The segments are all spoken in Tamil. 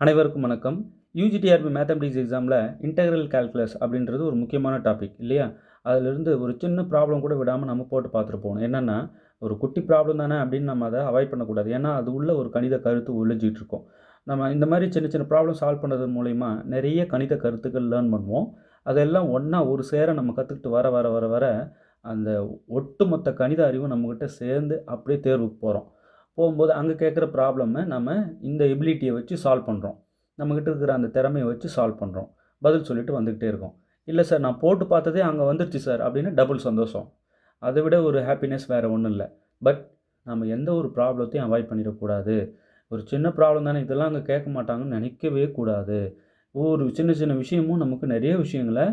அனைவருக்கும் வணக்கம். யூஜிடிஆர்பி மேத்தமெட்டிக்ஸ் எக்ஸாமில் இன்டெக்ரல் கால்குலஸ் அப்படின்றது ஒரு முக்கியமான டாபிக் இல்லையா? அதிலிருந்து ஒரு சின்ன ப்ராப்ளம் கூட விடாமல் நம்ம போட்டு பார்த்துட்டு போகணும். என்னென்னா, ஒரு குட்டி ப்ராப்ளம் தானே அப்படின்னு நம்ம அதை அவாய்ட் பண்ணக்கூடாது. ஏன்னா அது உள்ள ஒரு கணித கருத்து ஒளிஞ்சிட்டு இருக்கும். நம்ம இந்த மாதிரி சின்ன சின்ன ப்ராப்ளம் சால்வ் பண்ணுறது மூலிமா நிறைய கணித கருத்துக்கள் லேர்ன் பண்ணுவோம். அதெல்லாம் ஒன்றா ஒரு சேர நம்ம கற்றுக்கிட்டு வர வர வர வர அந்த ஒட்டுமொத்த கணித அறிவும் நம்மக்கிட்ட சேர்ந்து அப்படியே தேர்வுக்கு போகிறோம். போகும்போது அங்கே கேட்குற ப்ராப்ளமை நம்ம இந்த எபிலிட்டியை வச்சு சால்வ் பண்ணுறோம். நம்மக்கிட்ட இருக்கிற அந்த திறமையை வச்சு சால்வ் பண்ணுறோம். பதில் சொல்லிட்டு வந்துக்கிட்டே இருக்கோம். இல்லை சார், நான் போட்டு பார்த்ததே அங்கே வந்துருச்சு சார் அப்படின்னு டபுள் சந்தோஷம். அதை விட ஒரு ஹாப்பினஸ் வேறு ஒன்றும் இல்லை. பட் நம்ம எந்த ஒரு ப்ராப்ளத்தையும் அவாய்ட் பண்ணிடக்கூடாது. ஒரு சின்ன ப்ராப்ளம் தானே, இதெல்லாம் அங்கே கேட்க மாட்டாங்கன்னு நினைக்கவே கூடாது. ஒரு சின்ன சின்ன விஷயமும் நமக்கு நிறைய விஷயங்களை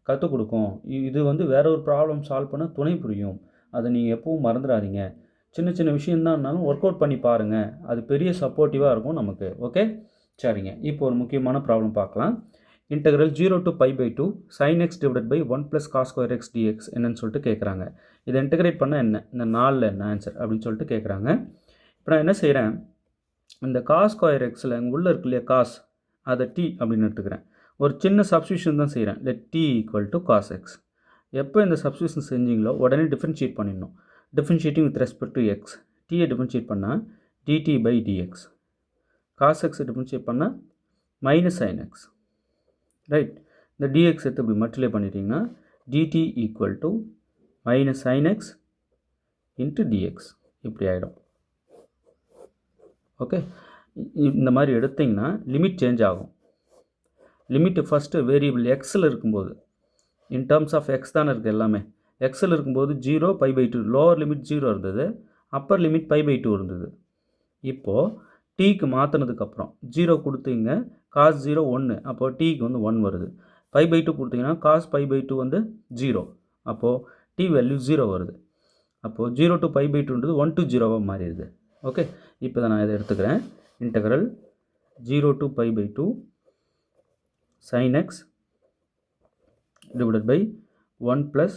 கற்றுக் கொடுக்கும். இது வேற ஒரு ப்ராப்ளம் சால்வ் பண்ண துணை புரியும். அதை நீங்கள் எப்பவும் மறந்துடாதீங்க. சின்ன சின்ன விஷயந்தான்னாலும் ஒர்க் அவுட் பண்ணி பாருங்கள். அது பெரிய சப்போர்ட்டிவாக இருக்கும் நமக்கு. ஓகே, சரிங்க. இப்போ ஒரு முக்கியமான ப்ராப்ளம் பார்க்கலாம். Integral 0 to π/2 sin x divided by 1 plus cos square x dx என்னன்னு சொல்லிட்டு கேட்குறாங்க. இதை இன்டெகிரேட் பண்ண என்ன, இந்த 4ல் என்ன ஆன்சர் அப்படின்னு சொல்லிட்டு கேட்குறாங்க. இப்போ நான் என்ன செய்கிறேன், இந்த cos square xல் அங்கே உள்ளே இருக்கு இல்லையா காஸ், அதை t அப்படின்னு எடுத்துக்கிறேன். ஒரு சின்ன சப்ஸ்டியூஷன் தான் செய்கிறேன். let t equal to cos x. எப்போ இந்த சப்ஸ்டியூஷன் செஞ்சீங்களோ உடனே டிஃப்ரென்ஷியேட் பண்ணிடணும். Differentiating with respect to X. டீயை டிஃப்ரென்ஷியேட் பண்ணால் dt by dx. cos x differentiate பண்ணால் மைனஸ் sin x. ரைட். இந்த dx எடுத்து இப்படி மல்டிப்ளை பண்ணிட்டீங்கன்னா dt equal to minus sin x into dx இப்படி ஆகிடும். ஓகே, இந்த மாதிரி எடுத்திங்கன்னா லிமிட் சேஞ்ச் ஆகும். லிமிட்டு ஃபஸ்ட்டு வேரியபிள் எக்ஸில் இருக்கும்போது, இன் டேர்ம்ஸ் ஆஃப் எக்ஸ் தானே இருக்குது எல்லாமே. எக்ஸில் இருக்கும்போது 0 π/2, லோவர் லிமிட் 0 இருந்தது, அப்பர் லிமிட் π/2 இருந்தது. இப்போது டீக்கு மாற்றினதுக்கப்புறம் 0 கொடுத்தீங்க, காஸ் 0 1, அப்போது டீக்கு 1 வருது. π/2 கொடுத்தீங்கன்னா காஸ் π/2 0, அப்போது டி வேல்யூ 0 வருது. அப்போது 0 to π/2ன்றது 1 to 0வாக மாறிடுது. ஓகே, இப்போ தான் நான் இதை எடுத்துக்கிறேன். Integral 0 to π/2 sin x divided by 1 plus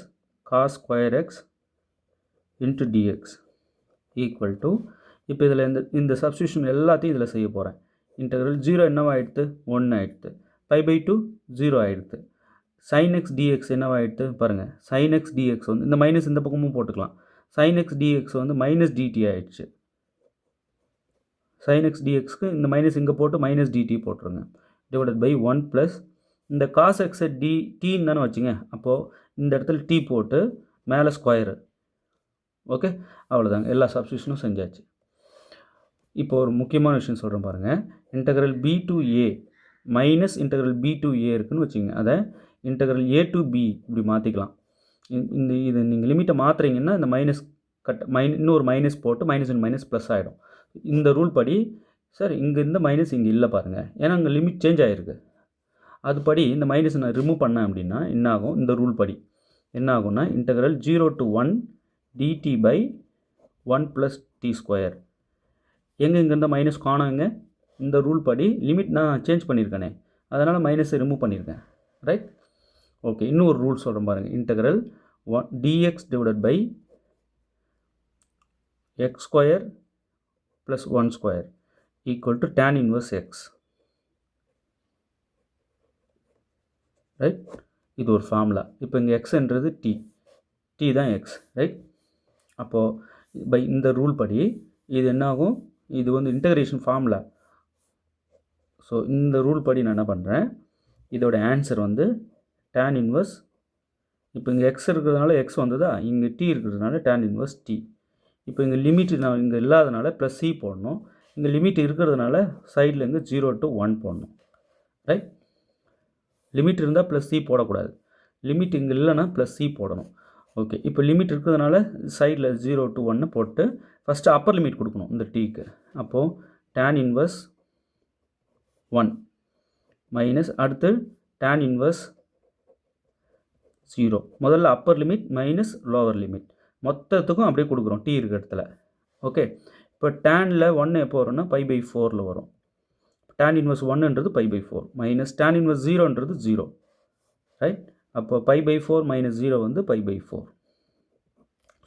cos square x into dx equal to, இப்போ இதில் இந்த சப்ஸ்டியூஷன் எல்லாத்தையும் இதில் செய்ய போகிறேன். இன்டெக்ரல் 0 என்னவாகிடுது, 1 ஆகிடுது. π/2 0 ஆகிடுது. sin x dx என்னவாகிடுது பாருங்கள். sin x dx இந்த மைனஸ் இந்த பக்கமும் போட்டுக்கலாம். sin x dx minus dt ஆகிடுச்சு. sin x dxக்கு இந்த மைனஸ் இங்கே போட்டு மைனஸ் dt போட்டுருங்க. டிவைடட் பை 1 ப்ளஸ் இந்த காஸ் எக்ஸை டீன்னு தானே வச்சுங்க, அப்போது இந்த இடத்துல டி போட்டு மேலே ஸ்கொயரு. ஓகே, அவ்வளோதாங்க, எல்லா சப்ஸ்டியூஷனும் செஞ்சாச்சு. இப்போ ஒரு முக்கியமான விஷயம் சொல்கிறேன் பாருங்கள். Integral b to a minus integral b to a இருக்குதுன்னு வச்சுங்க, அதை இன்டெக்ரல் a to b இப்படி மாற்றிக்கலாம். இது நீங்கள் லிமிட்டை மாற்றுறீங்கன்னா இந்த மைனஸ் இன்னொரு மைனஸ் போட்டு மைனஸ் இன் மைனஸ் ப்ளஸ் ஆகிடும். இந்த ரூல் படி சார் இங்கே இந்த மைனஸ் இங்கே இல்லை பாருங்கள், ஏன்னா அங்கே லிமிட் சேஞ்ச் ஆகிருக்கு. அதுபடி இந்த மைனஸ் நான் ரிமூவ் பண்ணேன் அப்படின்னா என்ன ஆகும், இந்த ரூல் படி என்ன ஆகும்னா integral 0 to 1 dt by 1 plus t square. இங்கேருந்து மைனஸ் காணாங்க. இந்த ரூல் படி லிமிட் நான் சேஞ்ச் பண்ணியிருக்கேனே, அதனால் மைனஸை ரிமூவ் பண்ணியிருக்கேன். ரைட். ஓகே, இன்னொரு ரூல் சொல்கிறேன் பாருங்கள். Integral dx divided by x square plus 1 square equal to tan inverse x. Right, இது ஒரு ஃபார்முலா. இப்போ இங்கே எக்ஸ்ன்றது டி தான் எக்ஸ். ரைட். அப்போது பை இந்த ரூல் படி இது என்ன ஆகும், இது இன்டகிரேஷன் ஃபார்முலா. ஸோ இந்த ரூல் படி நான் என்ன பண்ணுறேன், இதோட ஆன்சர் tan இன்வர்ஸ், இப்போ இங்கே எக்ஸ் இருக்கிறதுனால எக்ஸ் வந்ததா, இங்கே டி இருக்கிறதுனால tan இன்வர்ஸ் டி. இப்போ இங்கே லிமிட் நான் இங்கே இல்லாதனால ப்ளஸ் சி போடணும், இங்கே லிமிட் இருக்கிறதுனால சைடில் இங்கே 0 to 1 போடணும். ரைட். லிமிட் இருந்தால் ப்ளஸ் சி போடக்கூடாது, லிமிட் இங்கே இல்லைன்னா ப்ளஸ் சி போடணும். ஓகே, இப்போ லிமிட் இருக்கிறதுனால சைடில் 0 to 1 போட்டு ஃபஸ்ட்டு அப்பர் லிமிட் கொடுக்கணும் இந்த டீக்கு. அப்போது tan இன்வர்ஸ் 1 மைனஸ் அடுத்து tan இன்வர்ஸ் 0. முதல்ல upper limit minus lower limit மொத்தத்துக்கும் அப்படியே கொடுக்குறோம் டி இருக்கிற இடத்துல. ஓகே, இப்போ டேனில் 1 எப்போ வரும்னா π/4ல் வரும். tan இன்வர்ஸ் 1ன்றது π/4 மைனஸ் tan இன்வர்ஸ் 0ன்றது 0. ரைட். அப்போ π/4 மைனஸ் 0 π/4.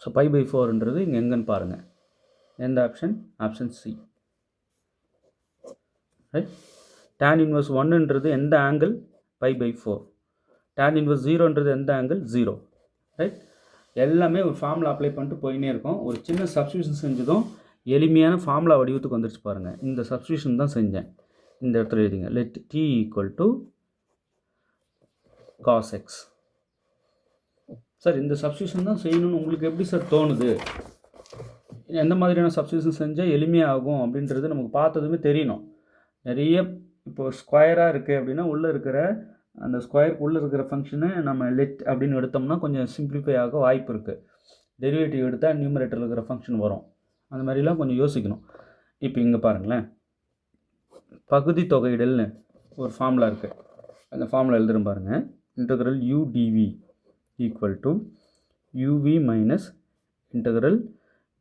ஸோ π/4ன்றது இங்கே எங்கன்னு பாருங்கள், எந்த option, option C. Right. tan inverse 1ன்றது எந்த angle pi by 4, tan inverse 0ன்றது எந்த ஆங்கிள் 0, ரைட். எல்லாமே ஒரு ஃபார்முலா அப்ளை பண்ணிட்டு போயினே இருக்கும். ஒரு சின்ன சப்ஸ்டியூஷன் செஞ்சதும் எளிமையான ஃபார்முலா வடிவத்துக்கு வந்துருச்சு பாருங்கள். இந்த சப்ஸ்டியூஷன் தான் செஞ்சேன். இந்த இடத்துல எழுதிங்க, let t equal to cos x. Sir இந்த சப்ஸ்டியூஷன் தான் செய்யணும்னு உங்களுக்கு எப்படி சார் தோணுது? எந்த மாதிரியான சப்ஸ்டியூஷன் செஞ்சால் எளிமையாகும் அப்படின்றது நமக்கு பார்த்ததுமே தெரியணும். நிறைய இப்போ ஸ்கொயராக இருக்குது அப்படின்னா உள்ளே இருக்கிற அந்த ஸ்கொயருக்கு உள்ளே இருக்கிற ஃபங்க்ஷனை நம்ம லெட் அப்படின்னு எடுத்தோம்னா கொஞ்சம் சிம்பிளிஃபை ஆக வாய்ப்பு இருக்குது. டெரிவேட்டிவ் எடுத்தால் நியூமரேட்டரில் இருக்கிற ஃபங்க்ஷன் வரும். அந்த மாதிரிலாம் கொஞ்சம் யோசிக்கணும். இப்போ இங்கே பாருங்களேன், பகுதி தொகையிடல்னு ஒரு ஃபார்முலா இருக்குது. அந்த ஃபார்முலா எழுதுகிறேன் பாருங்கள். Integral u dv equal to uv minus integral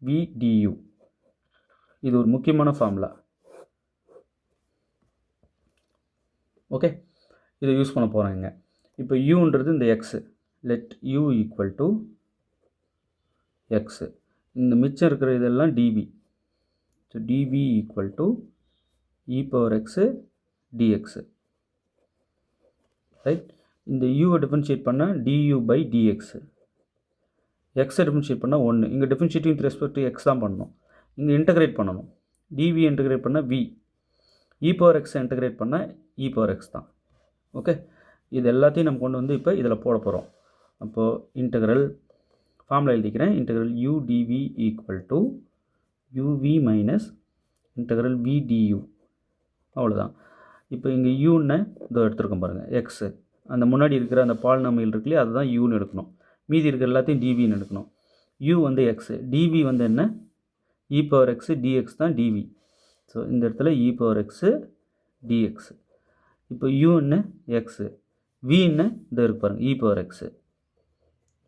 v du. இது ஒரு முக்கியமான ஃபார்முலா. ஓகே, இதை யூஸ் பண்ண போகிறாங்க. இப்போ யூன்றது இந்த x, let you equal to x. இந்த மிச்சம் இருக்கிற இதெல்லாம் TV. So TV equal to e power x dx, right. இந்த யூவை டிஃபரன்ஷியேட் பண்ணால் டியூ பை டிஎக்ஸு. எக்ஸை டிஃபரன்ஷியேட் பண்ணால் 1. இங்கே differentiating with respect to X தான் பண்ணணும். இங்கே இன்டகிரேட் பண்ணணும். டிவி இன்டகிரேட் பண்ணால் வி, இ பவர் எக்ஸை இன்டகிரேட் பண்ணால் இ பவர் எக்ஸ் தான். ஓகே, இது எல்லாத்தையும் நம்ம கொண்டு வந்து இப்போ இதில் போட போகிறோம். அப்போது இன்டகிரல் ஃபார்முலா எழுதிக்கிறேன். Integral u dv equal to uv minus integral v du. அவ்வளோதான். இப்போ இங்கே யூன்னு இதோ எடுத்துருக்கோம் பாருங்கள், எக்ஸு. அந்த முன்னாடி இருக்கிற அந்த பாலினாமியல் இருக்குல்லையே அதுதான் யூன்னு எடுக்கணும். மீதி இருக்கிற எல்லாத்தையும் டிவின்னு எடுக்கணும். யூ வந்து எக்ஸு, டிவி வந்து என்ன, இ பவர் எக்ஸு டிஎக்ஸ் தான் டிவி. ஸோ இந்த இடத்துல இ பவர் எக்ஸு டிஎக்ஸு. இப்போ யூன்னு எக்ஸு, வின்னு இந்த இருக்கு பாருங்கள் e power x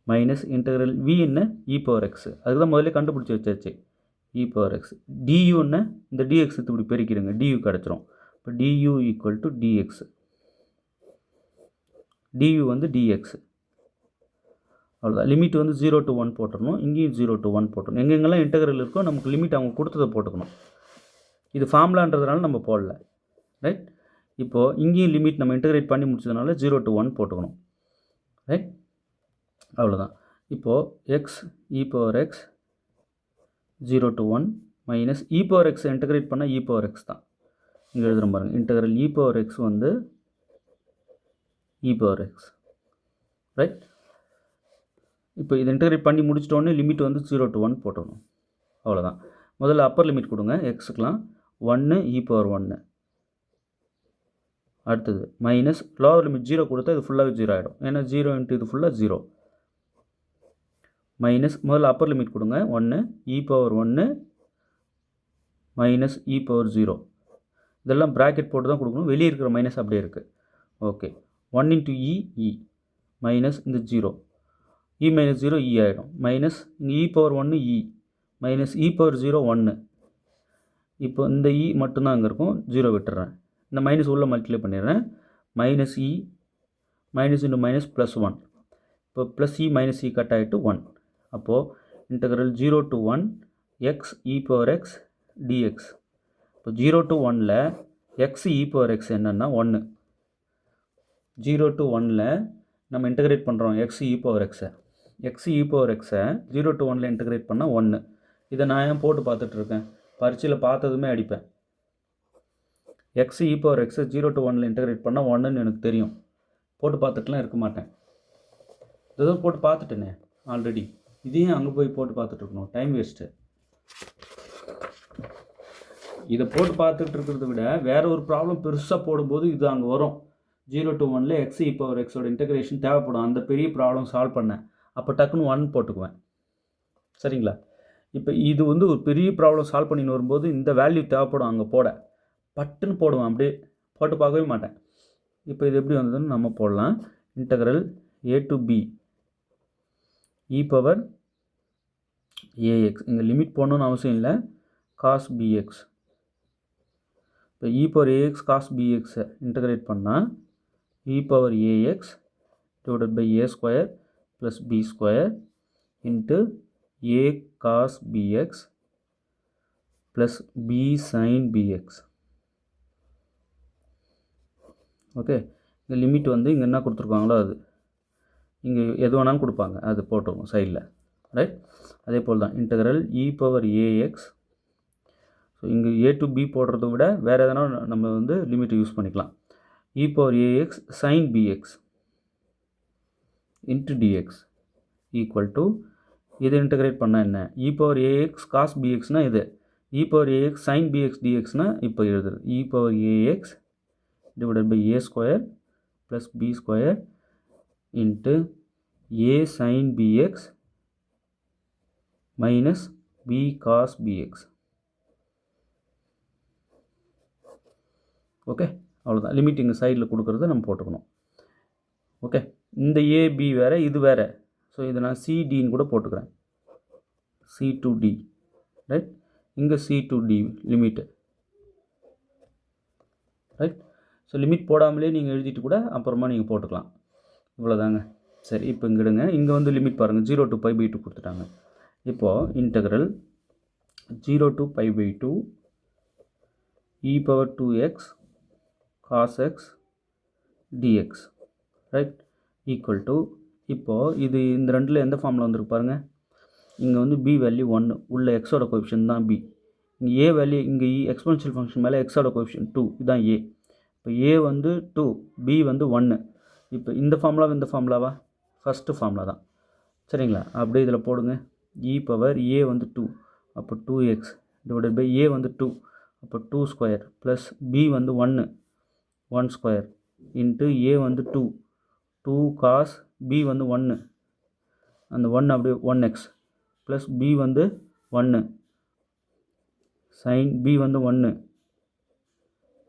minus integral வின்னு இ பவர் எக்ஸு. அதுக்கு தான் முதல்ல கண்டுபிடிச்சி வச்சாச்சு, இ பவர் எக்ஸ். டியூன்னு இந்த டிஎக்ஸ் இப்படி பெருக்கிடுங்க, டியூ கிடச்சிரும். இப்போ du equal to dx, du வந்து டிஎக்ஸு. அவ்வளோதான். லிமிட் வந்து 0 to 1 போட்டுடணும். இங்கேயும் 0 to 1 போட்டணும். எங்கெங்கெல்லாம் இன்டகிரல் இருக்கோ நமக்கு லிமிட் அவங்க கொடுத்ததை போட்டுக்கணும். இது ஃபார்முலான்றதுனால நம்ம போடல, ரைட். இப்போது இங்கேயும் லிமிட் நம்ம இன்டகிரேட் பண்ணி முடிச்சதுனால 0 to 1 போட்டுக்கணும், ரைட். அவ்வளோதான். இப்போது X e power X 0 to 1 minus e power X integrate பண்ணால் இ பவர் எக்ஸ் தான். இங்கே எழுதுகிற பாருங்கள், இன்டகிரல் இ பவர் எக்ஸ் வந்து இ பவர் எக்ஸ், ரைட். இப்போ இதை இன்டகிரேட் பண்ணி முடிச்சிட்டோன்னே லிமிட் வந்து 0 to 1 போட்டுக்கணும். அவ்வளோதான். முதல்ல அப்பர் லிமிட் கொடுங்க எக்ஸுக்கெலாம், 1 இ பவர் 1. அடுத்தது மைனஸ் லோவர் லிமிட் 0 கொடுத்தா இது ஃபுல்லாகவே 0 ஆகிடும். ஏன்னா 0 இன்ட்டு இது ஃபுல்லாக 0. மைனஸ் முதல்ல அப்பர் லிமிட் கொடுங்க, 1 இ பவர் 1 மைனஸ் இ பவர் 0. இதெல்லாம் ப்ராக்கெட் போட்டு தான் கொடுக்கணும். வெளியே இருக்கிற மைனஸ் அப்படியே இருக்குது. ஓகே, 1 இன்ட்டு இ மைனஸ் இந்த 0, இ மைனஸ் 0 இ ஆகிடும். மைனஸ் இங்கே இ பவர் 1 இ மைனஸ் இ பவர் 0 1. இப்போ இந்த இ மட்டும்தான் அங்கே இருக்கும், 0 விட்டுறேன். இந்த மைனஸ் உள்ளே மல்டிப்ளை பண்ணிடுறேன். Minus E minus into minus plus 1. இப்போ ப்ளஸ் இ மைனஸ் இ கட் ஆகிட்டு 1. அப்போது integral 0 to 1 X e power X dx. இப்போ 0 to 1ல் எக்ஸ் இ பவர் எக்ஸ் என்னென்னா 1. 0 to 1ல் நம்ம இன்டகிரேட் பண்ணுறோம் எக்ஸ் இ பவர் எக்ஸை. எக்ஸ் இ பவர் எக்ஸை 0 to 1ல் இன்டகிரேட் பண்ணால் 1. இதை நான் ஏன் போட்டு பார்த்துட்ருக்கேன், பரீட்சையில் பார்த்ததுமே அடிப்பேன். எக்ஸ் இ பவர் எக்ஸை 0 to 1ல் இன்டகிரேட் பண்ணால் 1ன்னு எனக்கு தெரியும். போட்டு பார்த்துட்டுலாம் இருக்க மாட்டேன். ஏதோ போட்டு பார்த்துட்டேனே ஆல்ரெடி, இதையும் அங்கே போய் போட்டு பார்த்துட்ருக்கணும், டைம் வேஸ்ட்டு. இதை போட்டு பார்த்துட்டு இருக்கிறத விட வேறு ஒரு ப்ராப்ளம் பெருசாக போடும்போது இது அங்கே வரும். 0 to 1ல் எக்ஸ் இ பவர் எக்ஸோட இன்டகிரேஷன் தேவைப்படும். அந்த பெரிய ப்ராப்ளம் சால்வ் பண்ணேன், அப்போ டக்குன்னு 1 போட்டுக்குவேன், சரிங்களா. இப்போ இது வந்து ஒரு பெரிய ப்ராப்ளம் சால்வ் பண்ணின்னு வரும்போது இந்த வேல்யூ தேவைப்படும், அங்கே போட பட்டுன்னு போடுவேன், அப்படியே போட்டு பார்க்கவே மாட்டேன். இப்போ இது எப்படி வந்ததுன்னு நம்ம போடலாம். Integral a to b e power a x. இங்கே லிமிட் போடணுன்னு அவசியம் இல்லை, காஸ் பிஎக்ஸ். இப்போ இ பவர் ஏஎக்ஸ் காஸ் பிஎக்ஸை இன்டகிரேட் பண்ணால் e power a x divided by a square plus b square into a cos b x plus b sin b x. Okay, இந்த லிமிட் வந்து இங்கே என்ன கொடுத்துருக்காங்களோ அது இங்கே எது வேணாலும் கொடுப்பாங்க, அது போட்டுருவோம் சைடில். ரைட், அதே போல் தான் இன்டெக்ரல் இ பவர் ஏஎக்ஸ். ஸோ இங்கே ஏ டு பி போடுறத விட வேறு எதனா நம்ம வந்து லிமிட் யூஸ் பண்ணிக்கலாம். E power a x sin b x into d x equal to, இது இன்டெகிரேட் பண்ணால் என்ன, இ பவர் ஏஎக்ஸ் காஸ் பிஎக்ஸ்னால் இது, e power a x sin b x டிஎக்ஸ்னால் இப்போ எழுதுறது e power a x divided by a square plus b square into a sin bx minus b cos bx. Okay, அவ்வளோதான். லிமிட் இங்கே சைடில் கொடுக்குறத நம்ம போட்டுக்கணும். ஓகே, இந்த ஏபி வேறு இது வேறு. ஸோ இதை நான் சிடின்னு கூட போட்டுக்கிறேன், சி டு டி. ரைட், இங்கே c to d limit. Right, so limit போடாமலே நீங்கள் எழுதிட்டு கூட அப்புறமா நீங்கள் போட்டுக்கலாம். இவ்வளோதாங்க. சரி, இப்போ இங்கே எடுங்க. இங்கே வந்து லிமிட் பாருங்கள், 0 to π by 2 கொடுத்துட்டாங்க. இப்போது integral 0 to π by 2 e power 2x cos x dx. Right, equal to, இப்போது இது இந்த ரெண்டில் எந்த ஃபார்மில் வந்துருக்கு பாருங்கள். இங்கே வந்து b வேல்யூ 1, உள்ள எக்ஸோட கோஎஃபிஷியன்ட் தான் b. இங்கே a வேல்யூ, இங்கே எக்ஸ்பொனென்ஷியல் ஃபங்க்ஷன் மேலே எக்ஸோட கோஎஃபிஷியன்ட் 2, இதுதான் a. இப்போ a வந்து 2, b வந்து 1. இப்போ இந்த ஃபார்முலாவா இந்த ஃபார்முலாவா, ஃபஸ்ட்டு ஃபார்முலா தான். சரிங்களா, அப்படியே இதில் போடுங்க. இ பவர் a வந்து 2, அப்போ 2x டிவைடட் பை a வந்து 2, அப்போ 2 ஸ்கொயர் ப்ளஸ் b வந்து 1 ஸ்கொயர் இன்ட்டு a வந்து 2 காஸ் b வந்து 1, அந்த 1 அப்படியே 1x ப்ளஸ் b வந்து 1 சைன் b வந்து 1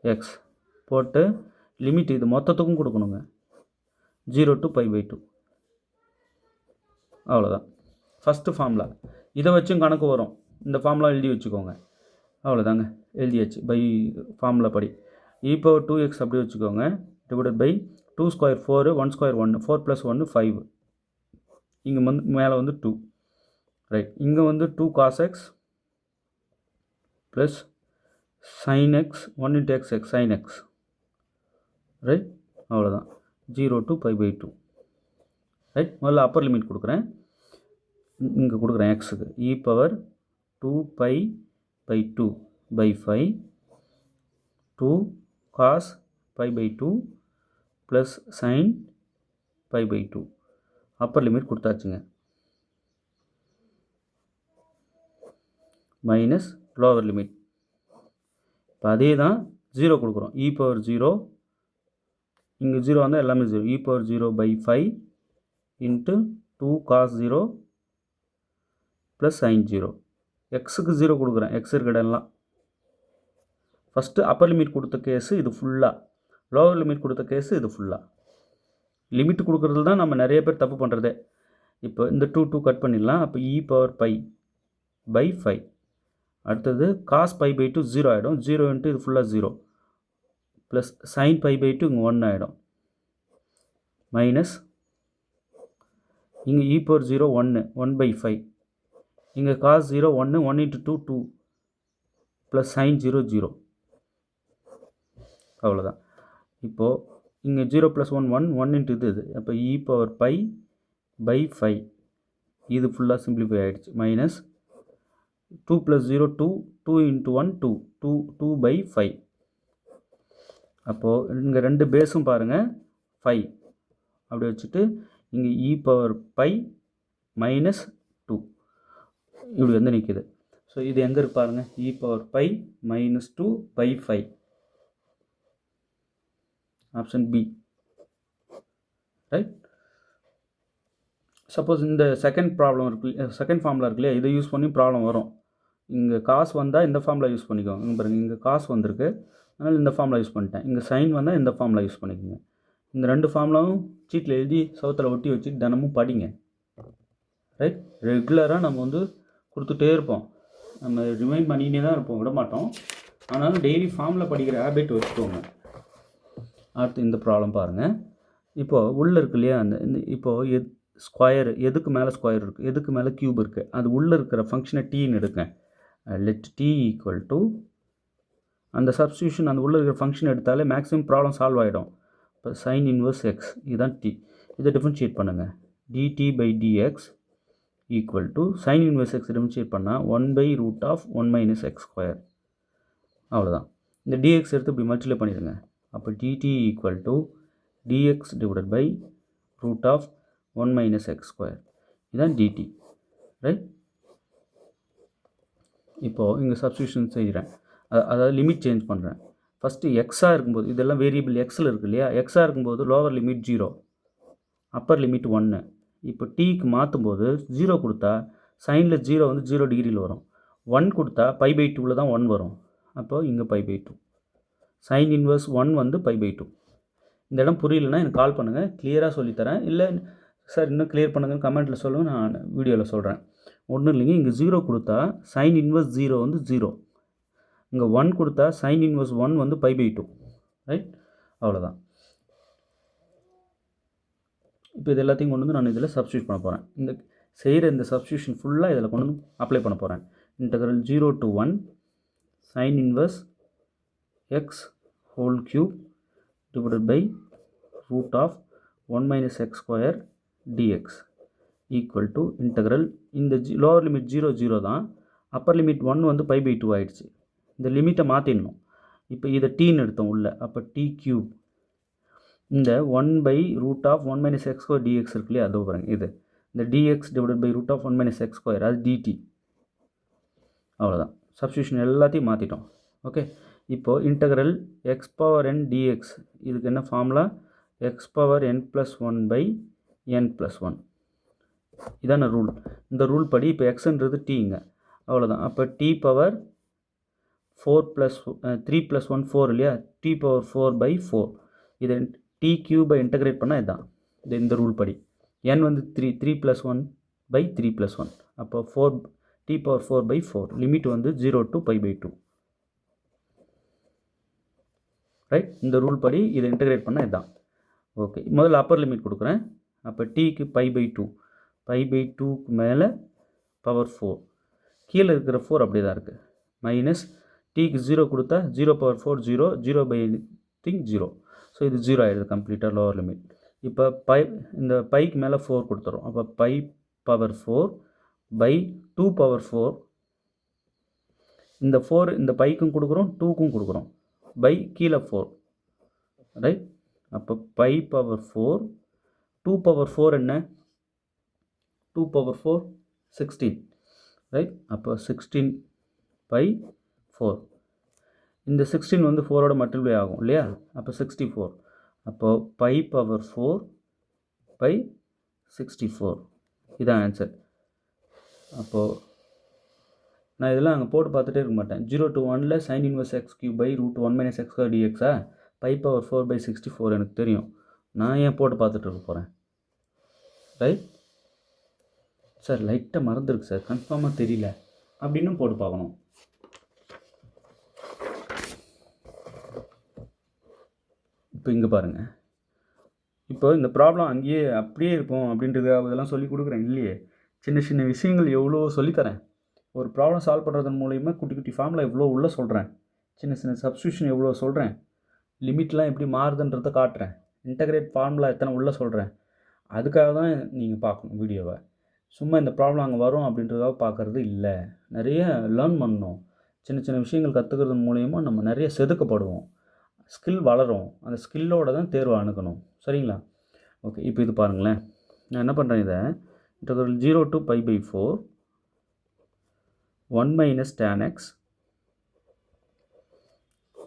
x போட்டு லிமிட் இது மொத்தத்துக்கும் கொடுக்கணுங்க, 0 to π by 2. அவ்வளோதான் ஃபஸ்ட்டு ஃபார்முலா. இதை வச்சும் கணக்கு வரும், இந்த ஃபார்முலா எழுதி வச்சுக்கோங்க. அவ்வளோதாங்க, எழுதியாச்சு பை ஃபார்முலா படி. இ பவர் 2x அப்படி வச்சுக்கோங்க, டிவைடட் பை 2 ஸ்கொயர் 4, 1 ஸ்கொயர் 1, 4 + 1 5. இங்கே வந்து மேலே வந்து 2. ரைட், இங்கே வந்து 2 cos x plus sin x 1 into x sin x. Right, அவ்வளோதான் 0 to π by 2. ரைட், முதல்ல அப்பர் லிமிட் கொடுக்குறேன், இங்கே கொடுக்குறேன் எக்ஸுக்கு e power 2π by 2 by 5 2 cos π by 2 plus sin π by 2. Upper limit கொடுத்தாச்சுங்க. Minus lower limit. இப்போ அதே தான் 0 கொடுக்குறோம், இ பவர் 0, இங்கே 0 வந்தால் எல்லாமே 0, e power 0 by 5 into 2 cos 0 plus sin 0. எக்ஸுக்கு 0 கொடுக்குறேன், எக்ஸ் இருக்க இடம்லாம். ஃபஸ்ட்டு அப்பர் லிமிட் கொடுத்த கேஸு இது ஃபுல்லாக, லோவர் லிமிட் கொடுத்த கேஸு இது ஃபுல்லாக. லிமிட் கொடுக்குறதுல தான் நம்ம நிறைய பேர் தப்பு பண்ணுறதே. இப்போ இந்த 2 கட் பண்ணிடலாம். அப்போ இ பவர் π by 5. அடுத்தது காஸ் π by 2 0 ஆகிடும், 0 இன்ட்டு இது ஃபுல்லாக 0 ப்ளஸ் sin π by 2 இங்கே 1 ஆகிடும், மைனஸ் இங்கே இ பவர் 0 1 by 5, இங்கே காஸ் 0 1 1 into 2 2 ப்ளஸ் sin 0 0. அவ்வளோதான். இப்போது இங்கே 0 + 1 1 1 into இது, அப்போ இ பவர் π by 5, இது ஃபுல்லாக சிம்பிளிஃபை ஆகிடுச்சு, மைனஸ் 2 + 0 2 2 into 1 2 by 5. அப்போது இங்கே ரெண்டு பேஸும் பாருங்கள் 5 அப்படி வச்சுட்டு இங்கே இ பவர் π மைனஸ் 2 இப்படி வந்து நிற்கிது. ஸோ இது எங்கே இருக்கு பாருங்கள், e power π minus 2 by 5, option b. Right, suppose இந்த செகண்ட் ப்ராப்ளம் இருக்கு, செகண்ட் ஃபார்முலா இருக்கு இல்லையா, இதை யூஸ் பண்ணி ப்ராப்ளம் வரும். இங்கே காசு வந்தால் இந்த ஃபார்முலா யூஸ் பண்ணிக்கோங்க. இங்கே பாருங்கள், இங்கே காசு வந்திருக்கு, அதனால் இந்த ஃபார்முலா யூஸ் பண்ணிட்டேன். இங்கே சைன் வந்தால் இந்த ஃபார்முலா யூஸ் பண்ணிக்கோங்க. இந்த ரெண்டு ஃபார்முலாவும் சீட்டில் எழுதி சவுத்தில் ஒட்டி வச்சு தினமும் படிங்க. ரைட், ரெகுலராக நம்ம வந்து கொடுத்துட்டே இருப்போம், நம்ம ரிமைண்ட் பண்ணினே தான் இருப்போம், விட மாட்டோம். ஆனாலும் டெய்லி ஃபார்முலா படிக்கிற ஹேபிட் வச்சுக்கோங்க. அடுத்து இந்த ப்ராப்ளம் பாருங்கள். இப்போது உள்ளே இருக்கு இல்லையா, அந்த இப்போது ஸ்கொயர் எதுக்கு மேலே ஸ்கொயர் இருக்குது, எதுக்கு மேலே க்யூப் இருக்குது, அது உள்ளே இருக்கிற ஃபங்க்ஷனை டீன்னு எடுங்க. லெட் டி ஈக்குவல் டு அந்த சப்ஸ்டியூஷன், அந்த உள்ளே இருக்கிற ஃபங்க்ஷன் எடுத்தாலே மேக்ஸிமம் ப்ராப்ளம் சால்வ் ஆகிடும். இப்போ சைன் இன்வர்ஸ் எக்ஸ் இதுதான் டி. இதை டிஃபரன்ஷியேட் பண்ணுங்கள். dt by dx equal to sign inverse X differentiate பண்ணால் 1/√(1 - x²). அவ்வளோதான். இந்த dx எடுத்து இப்படி மல்டிப்ளை பண்ணிடுங்க. அப்போ dt equal to dx divided by √(1 - x²). இதுதான் dt, ரைட்? இப்போது இங்கே சப்ஸ்டியூஷன் செய்கிறேன், அதாவது லிமிட் சேஞ்ச் பண்ணுறேன். ஃபஸ்ட்டு எக்ஸாக இருக்கும்போது இதெல்லாம் வேரியபிள் எக்ஸில் இருக்குது இல்லையா? எக்ஸாக இருக்கும்போது லோவர் லிமிட் 0, அப்பர் லிமிட் 1. இப்போ டீக்கு மாற்றும்போது 0 கொடுத்தா சைனில் 0 வந்து 0 டிகிரியில் வரும். 1 கொடுத்தா π/2ல் தான் 1 வரும். அப்போது இங்கே π/2. சைன் இன்வர்ஸ் 1 வந்து π/2. இந்த இடம் புரியலன்னா எனக்கு கால் பண்ணுங்கள், கிளியராக சொல்லித்தரேன். இல்லை சார் இன்னும் கிளியர் பண்ணுங்கன்னு கமெண்ட்டில் சொல்லுங்கள், நான் வீடியோவில் சொல்கிறேன். ஒன்றும் இல்லைங்க, இங்கே 0 கொடுத்தா சைன் இன்வர்ஸ் 0 வந்து 0. இங்கே 1 கொடுத்தா சைன் இன்வர்ஸ் 1 வந்து π/2, ரைட்? அவ்வளோதான். இப்போ இது எல்லாத்தையும் கொண்டு வந்து நான் இதில் சப்ஸ்டியூட் பண்ண போகிறேன். இந்த செய்கிற இந்த சப்ஸ்டியூஷன் ஃபுல்லாக இதில் கொண்டு வந்து அப்ளை பண்ண போகிறேன். Integral 0 to 1 sine inverse x whole cube divided by √(1 - x² dx equal to integral இந்த லோவர் லிமிட் 0 0 தான், அப்பர் லிமிட் 1 வந்து π/2 ஆகிடுச்சு. இந்த லிமிட்டை மாற்றிடணும். இப்போ இதை டீன்னு எடுத்தோம் உள்ள, அப்போ டி கியூப் இந்த 1/√(1 - x² dx இருக்கு இல்லையா? அது பாருங்க, இது இந்த dx டிவைடட் பை √(1 - x², அது dt. அவ்வளோதான். சப்ஸ்டியூஷன் எல்லாத்தையும் மாற்றிட்டோம். ஓகே, இப்போது இன்டெக்ரல் x⁴n dx இதுக்கு என்ன ஃபார்முலா? x⁴n+1/n+1. இதான ரூல். இந்த ரூல் படி இப்போ எக்ஸ்ன்றது டீங்க. அவ்வளோதான். அப்போ t⁴ 3 + 1 4 இல்லையா? t⁴4/4. இதை t கியூபை இன்டெகிரேட் பண்ணால் இதுதான் இந்த ரூல் படி. n வந்து 3 + 1/3 + 1. அப்போ t⁴4/4. லிமிட் வந்து 0 to π/2, ரைட்? இந்த ரூல் படி இதை இன்டெகிரேட் பண்ணால் இதுதான். ஓகே, முதல்ல அப்பர் லிமிட் கொடுக்குறேன். அப்போ டீக்கு π/2, π/2க்கு மேலே பவர் 4, கீழே இருக்கிற 4 அப்படியே தான் இருக்குது. மைனஸ் டீக்கு 0 கொடுத்தா 0/4 0, 0/0. ஸோ இது 0 ஆகிடுது கம்ப்ளீட்டாக லோவர் லிமிட். இப்போ இந்த பைக்கு மேலே 4 கொடுத்துரும். அப்போ π⁴/2⁴. இந்த 4 இந்த பைக்கும் கொடுக்குறோம், 2க்கும் கொடுக்குறோம், பை கீழே 4, ரைட்? அப்போ π⁴. 2/4 என்ன? 2/4 16, ரைட்? அப்போ 16/4. இந்த 16 வந்து 4ஓட மல்டிப்ளை ஆகும் இல்லையா? அப்போ 64. அப்போது π⁴/64. இதான் ஆன்சர். அப்போது நான் இதெல்லாம் அங்கே போட்டு பார்த்துட்டே இருக்க மாட்டேன். 0 to 1ல் sine inverse x³ √(1 - x² dx π⁴/64 எனக்கு தெரியும். நான் ஏன் போட்டு பார்த்துட்டு இருக்க போகிறேன், ரைட்? சார் லைட்டாக மறந்துருக்கு சார், கன்ஃபார்மாக தெரியல அப்படின்னும் போட்டு பார்க்கணும். இப்போ இங்கே பாருங்கள், இப்போ இந்த ப்ராப்ளம் அங்கேயே அப்படியே இருக்கும் அப்படின்றதுக்காக இதெல்லாம் சொல்லி கொடுக்குறேன் இல்லையே. சின்ன சின்ன விஷயங்கள் எவ்வளோ சொல்லித்தரேன். ஒரு ப்ராப்ளம் சால்வ் பண்ணுறதன் மூலிமா குட்டி குட்டி ஃபார்முலா எவ்வளோ உள்ளே சொல்கிறேன், சின்ன சின்ன சப்ஸ்டியூஷன் எவ்வளோ சொல்கிறேன், லிமிட்லாம் எப்படி மாறுதுன்றதை காட்டுறேன், இன்டகிரேட் ஃபார்முலா எத்தனை உள்ளே சொல்கிறேன். அதுக்காக தான் நீங்கள் பார்க்கணும் வீடியோவை. சும்மா இந்த ப்ராப்ளம் அங்கே வரும் அப்படின்றதுக்காக பார்க்குறது இல்லை. நிறைய லேர்ன் பண்ணணும். சின்ன சின்ன விஷயங்கள் கற்றுக்கிறது மூலிமா நம்ம நிறைய செதுக்கப்படுவோம், ஸ்கில் வளரும். அந்த ஸ்கில்லோடு தான் தேர்வு அணுகணும், சரிங்களா? ஓகே, இப்போ இது பாருங்களேன். நான் என்ன பண்ணுறேன், இதை integral 0 to π/4 1 - tan x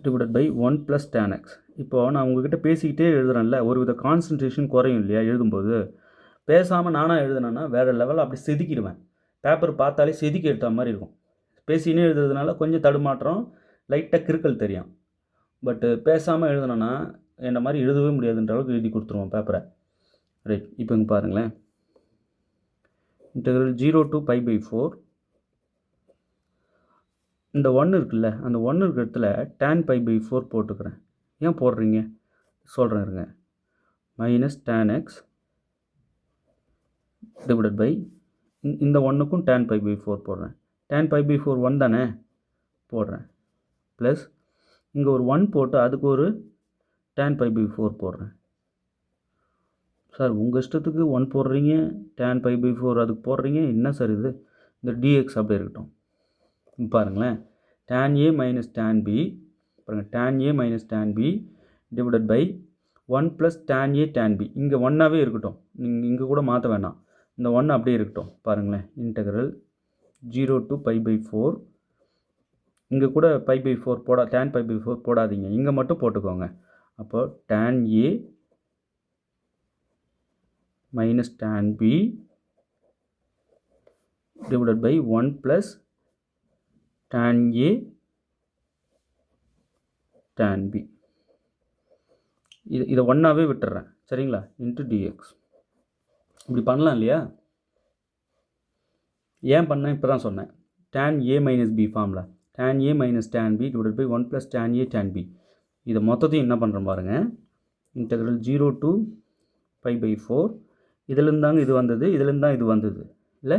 divided by 1 + tan x. இப்போது நான் உங்ககிட்ட பேசிக்கிட்டே எழுதுறேன்ல, ஒரு வித கான்சன்ட்ரேஷன் குறையும் இல்லையா எழுதும்போது? பேசாமல் நானாக எழுதுனேன்னா வேறு லெவலில் அப்படி செதுக்கிடுவேன். பேப்பர் பார்த்தாலே செதுக்கி எடுத்த மாதிரி இருக்கும். பேசினே எழுதுறதுனால கொஞ்சம் தடுமாற்றம், லைட்டாக கிறுக்கல் தெரியும். பட்டு பேசாமல் எழுதுனேன்னா என்ன மாதிரி எழுதவே முடியாதுன்ற அளவுக்கு எழுதி கொடுத்துருவோம் பேப்பரை, ரைட்? இப்போ இங்கே பாருங்களேன், இன்டெக்ரல் 0 to π/4 இந்த 1 இருக்குல்ல, அந்த 1 இருக்கிற இடத்துல tan π/4 போட்டுக்கிறேன். ஏன் போடுறீங்க சொல்கிறேன் இருங்க. Minus tan x divided by இந்த 1க்கும் tan π/4 போடுறேன். tan π/4 1 தானே, போடுறேன். ப்ளஸ் இங்கே ஒரு 1 போட்டு அதுக்கு ஒரு tan π/4 போடுறேன். சார் உங்கள் இஷ்டத்துக்கு 1 போடுறீங்க, tan π/4 அதுக்கு போடுறீங்க, என்ன சார் இது? இந்த dx அப்படியே இருக்கட்டும். பாருங்களேன், tan a minus tan b, பாருங்கள் tan a minus tan b divided by 1 plus tan a tan b. இங்கே 1ஆகவே இருக்கட்டும், நீங்கள் இங்கே கூட மாற்ற வேண்டாம், இந்த 1 அப்படியே இருக்கட்டும். பாருங்களேன், இன்டெக்ரல் 0 to π/4, இங்கே கூட π/4 tan π/4 போடாதீங்க, இங்கே மட்டும் போட்டுக்கோங்க. அப்போ tan a minus tan b divided by 1 plus tan a tan b. இதை ஒன்றாவே விட்டுறேன், சரிங்களா, இன்ட்டு dx. இப்படி பண்ணலாம் இல்லையா? ஏன் பண்ணேன்? இப்போ தான் சொன்னேன். tan a minus b ஃபார்மில் tan a minus tan b divided by 1 plus tan a tan b. இதை மொத்தத்தையும் என்ன பண்ணுறேன் பாருங்கள், இன்டெக்ரல் 0 to π/4, இதிலேருந்து தாங்க இது வந்தது, இதிலேருந்து தான் இது வந்தது இல்லை,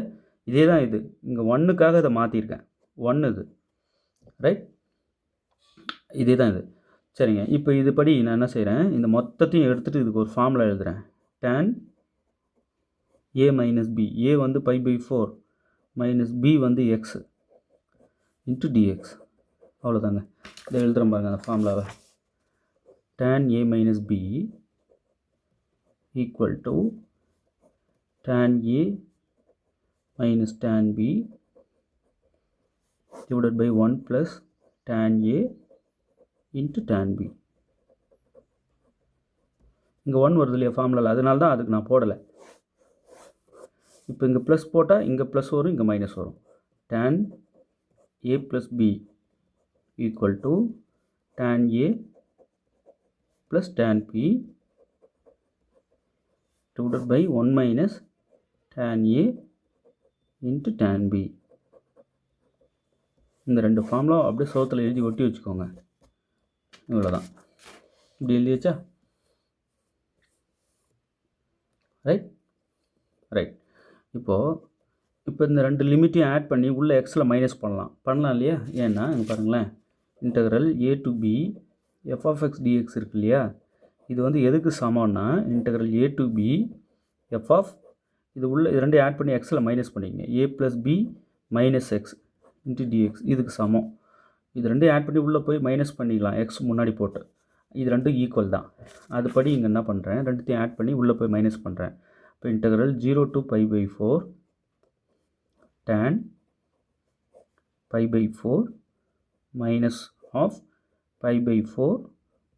இதே தான் இது. இங்கே 1க்காக இதை மாற்றிருக்கேன், 1 இது, ரைட், இதே தான் இது. சரிங்க, இப்போ இதுபடி நான் என்ன செய்கிறேன், இந்த மொத்தத்தையும் எடுத்துகிட்டு இதுக்கு ஒரு ஃபார்முலா எழுதுகிறேன். tan a minus b, a வந்து π/4 மைனஸ் b வந்து x இன்ட்டு dx. அவ்வளோதாங்க, இதை எழுதுகிறேன் பாருங்கள் அந்த ஃபார்முலாவை. tan a minus b equal to tan a minus tan b divided by 1 plus tan a into tan b. இங்கே 1 வருது இல்லையா ஃபார்முலாவில், அதனால தான் அதுக்கு நான் போடலை. இப்போ இங்கே ப்ளஸ் போட்டால் இங்கே ப்ளஸ் வரும், இங்கே மைனஸ் வரும். tan a plus b equal to tan a plus tan b divided by 1 minus tan a into tan b. இந்த ரெண்டு ஃபார்முலா அப்படியே சோத்தில் எழுதி ஒட்டி வச்சுக்கோங்க. இவ்வளோதான், இப்படி எழுதியாச்சா? Right right. இப்போ இந்த ரெண்டு லிமிட்டையும் ஆட் பண்ணி உள்ளே எக்ஸில் மைனஸ் பண்ணலாம் இல்லையா? ஏன்னா இங்கே பாருங்களேன், integral a to b f of x dx இருக்கு இல்லையா, இது வந்து எதுக்கு சமம்னா integral a to b f of, இது உள்ள இது ரெண்டையும் ஆட் பண்ணி எக்ஸில் மைனஸ் பண்ணிக்கங்க, a plus b minus x into dx, இதுக்கு சமம். இது ரெண்டையும் ஆட் பண்ணி உள்ளே போய் மைனஸ் பண்ணிக்கலாம், எக்ஸ் முன்னாடி போட்டு. இது ரெண்டும் ஈக்குவல் தான். அதுபடி இங்கே என்ன பண்ணுறேன், ரெண்டுத்தையும் ஆட் பண்ணி உள்ளே போய் மைனஸ் பண்ணுறேன். இப்போ integral 0 to π/4 tan π/4 minus of π/4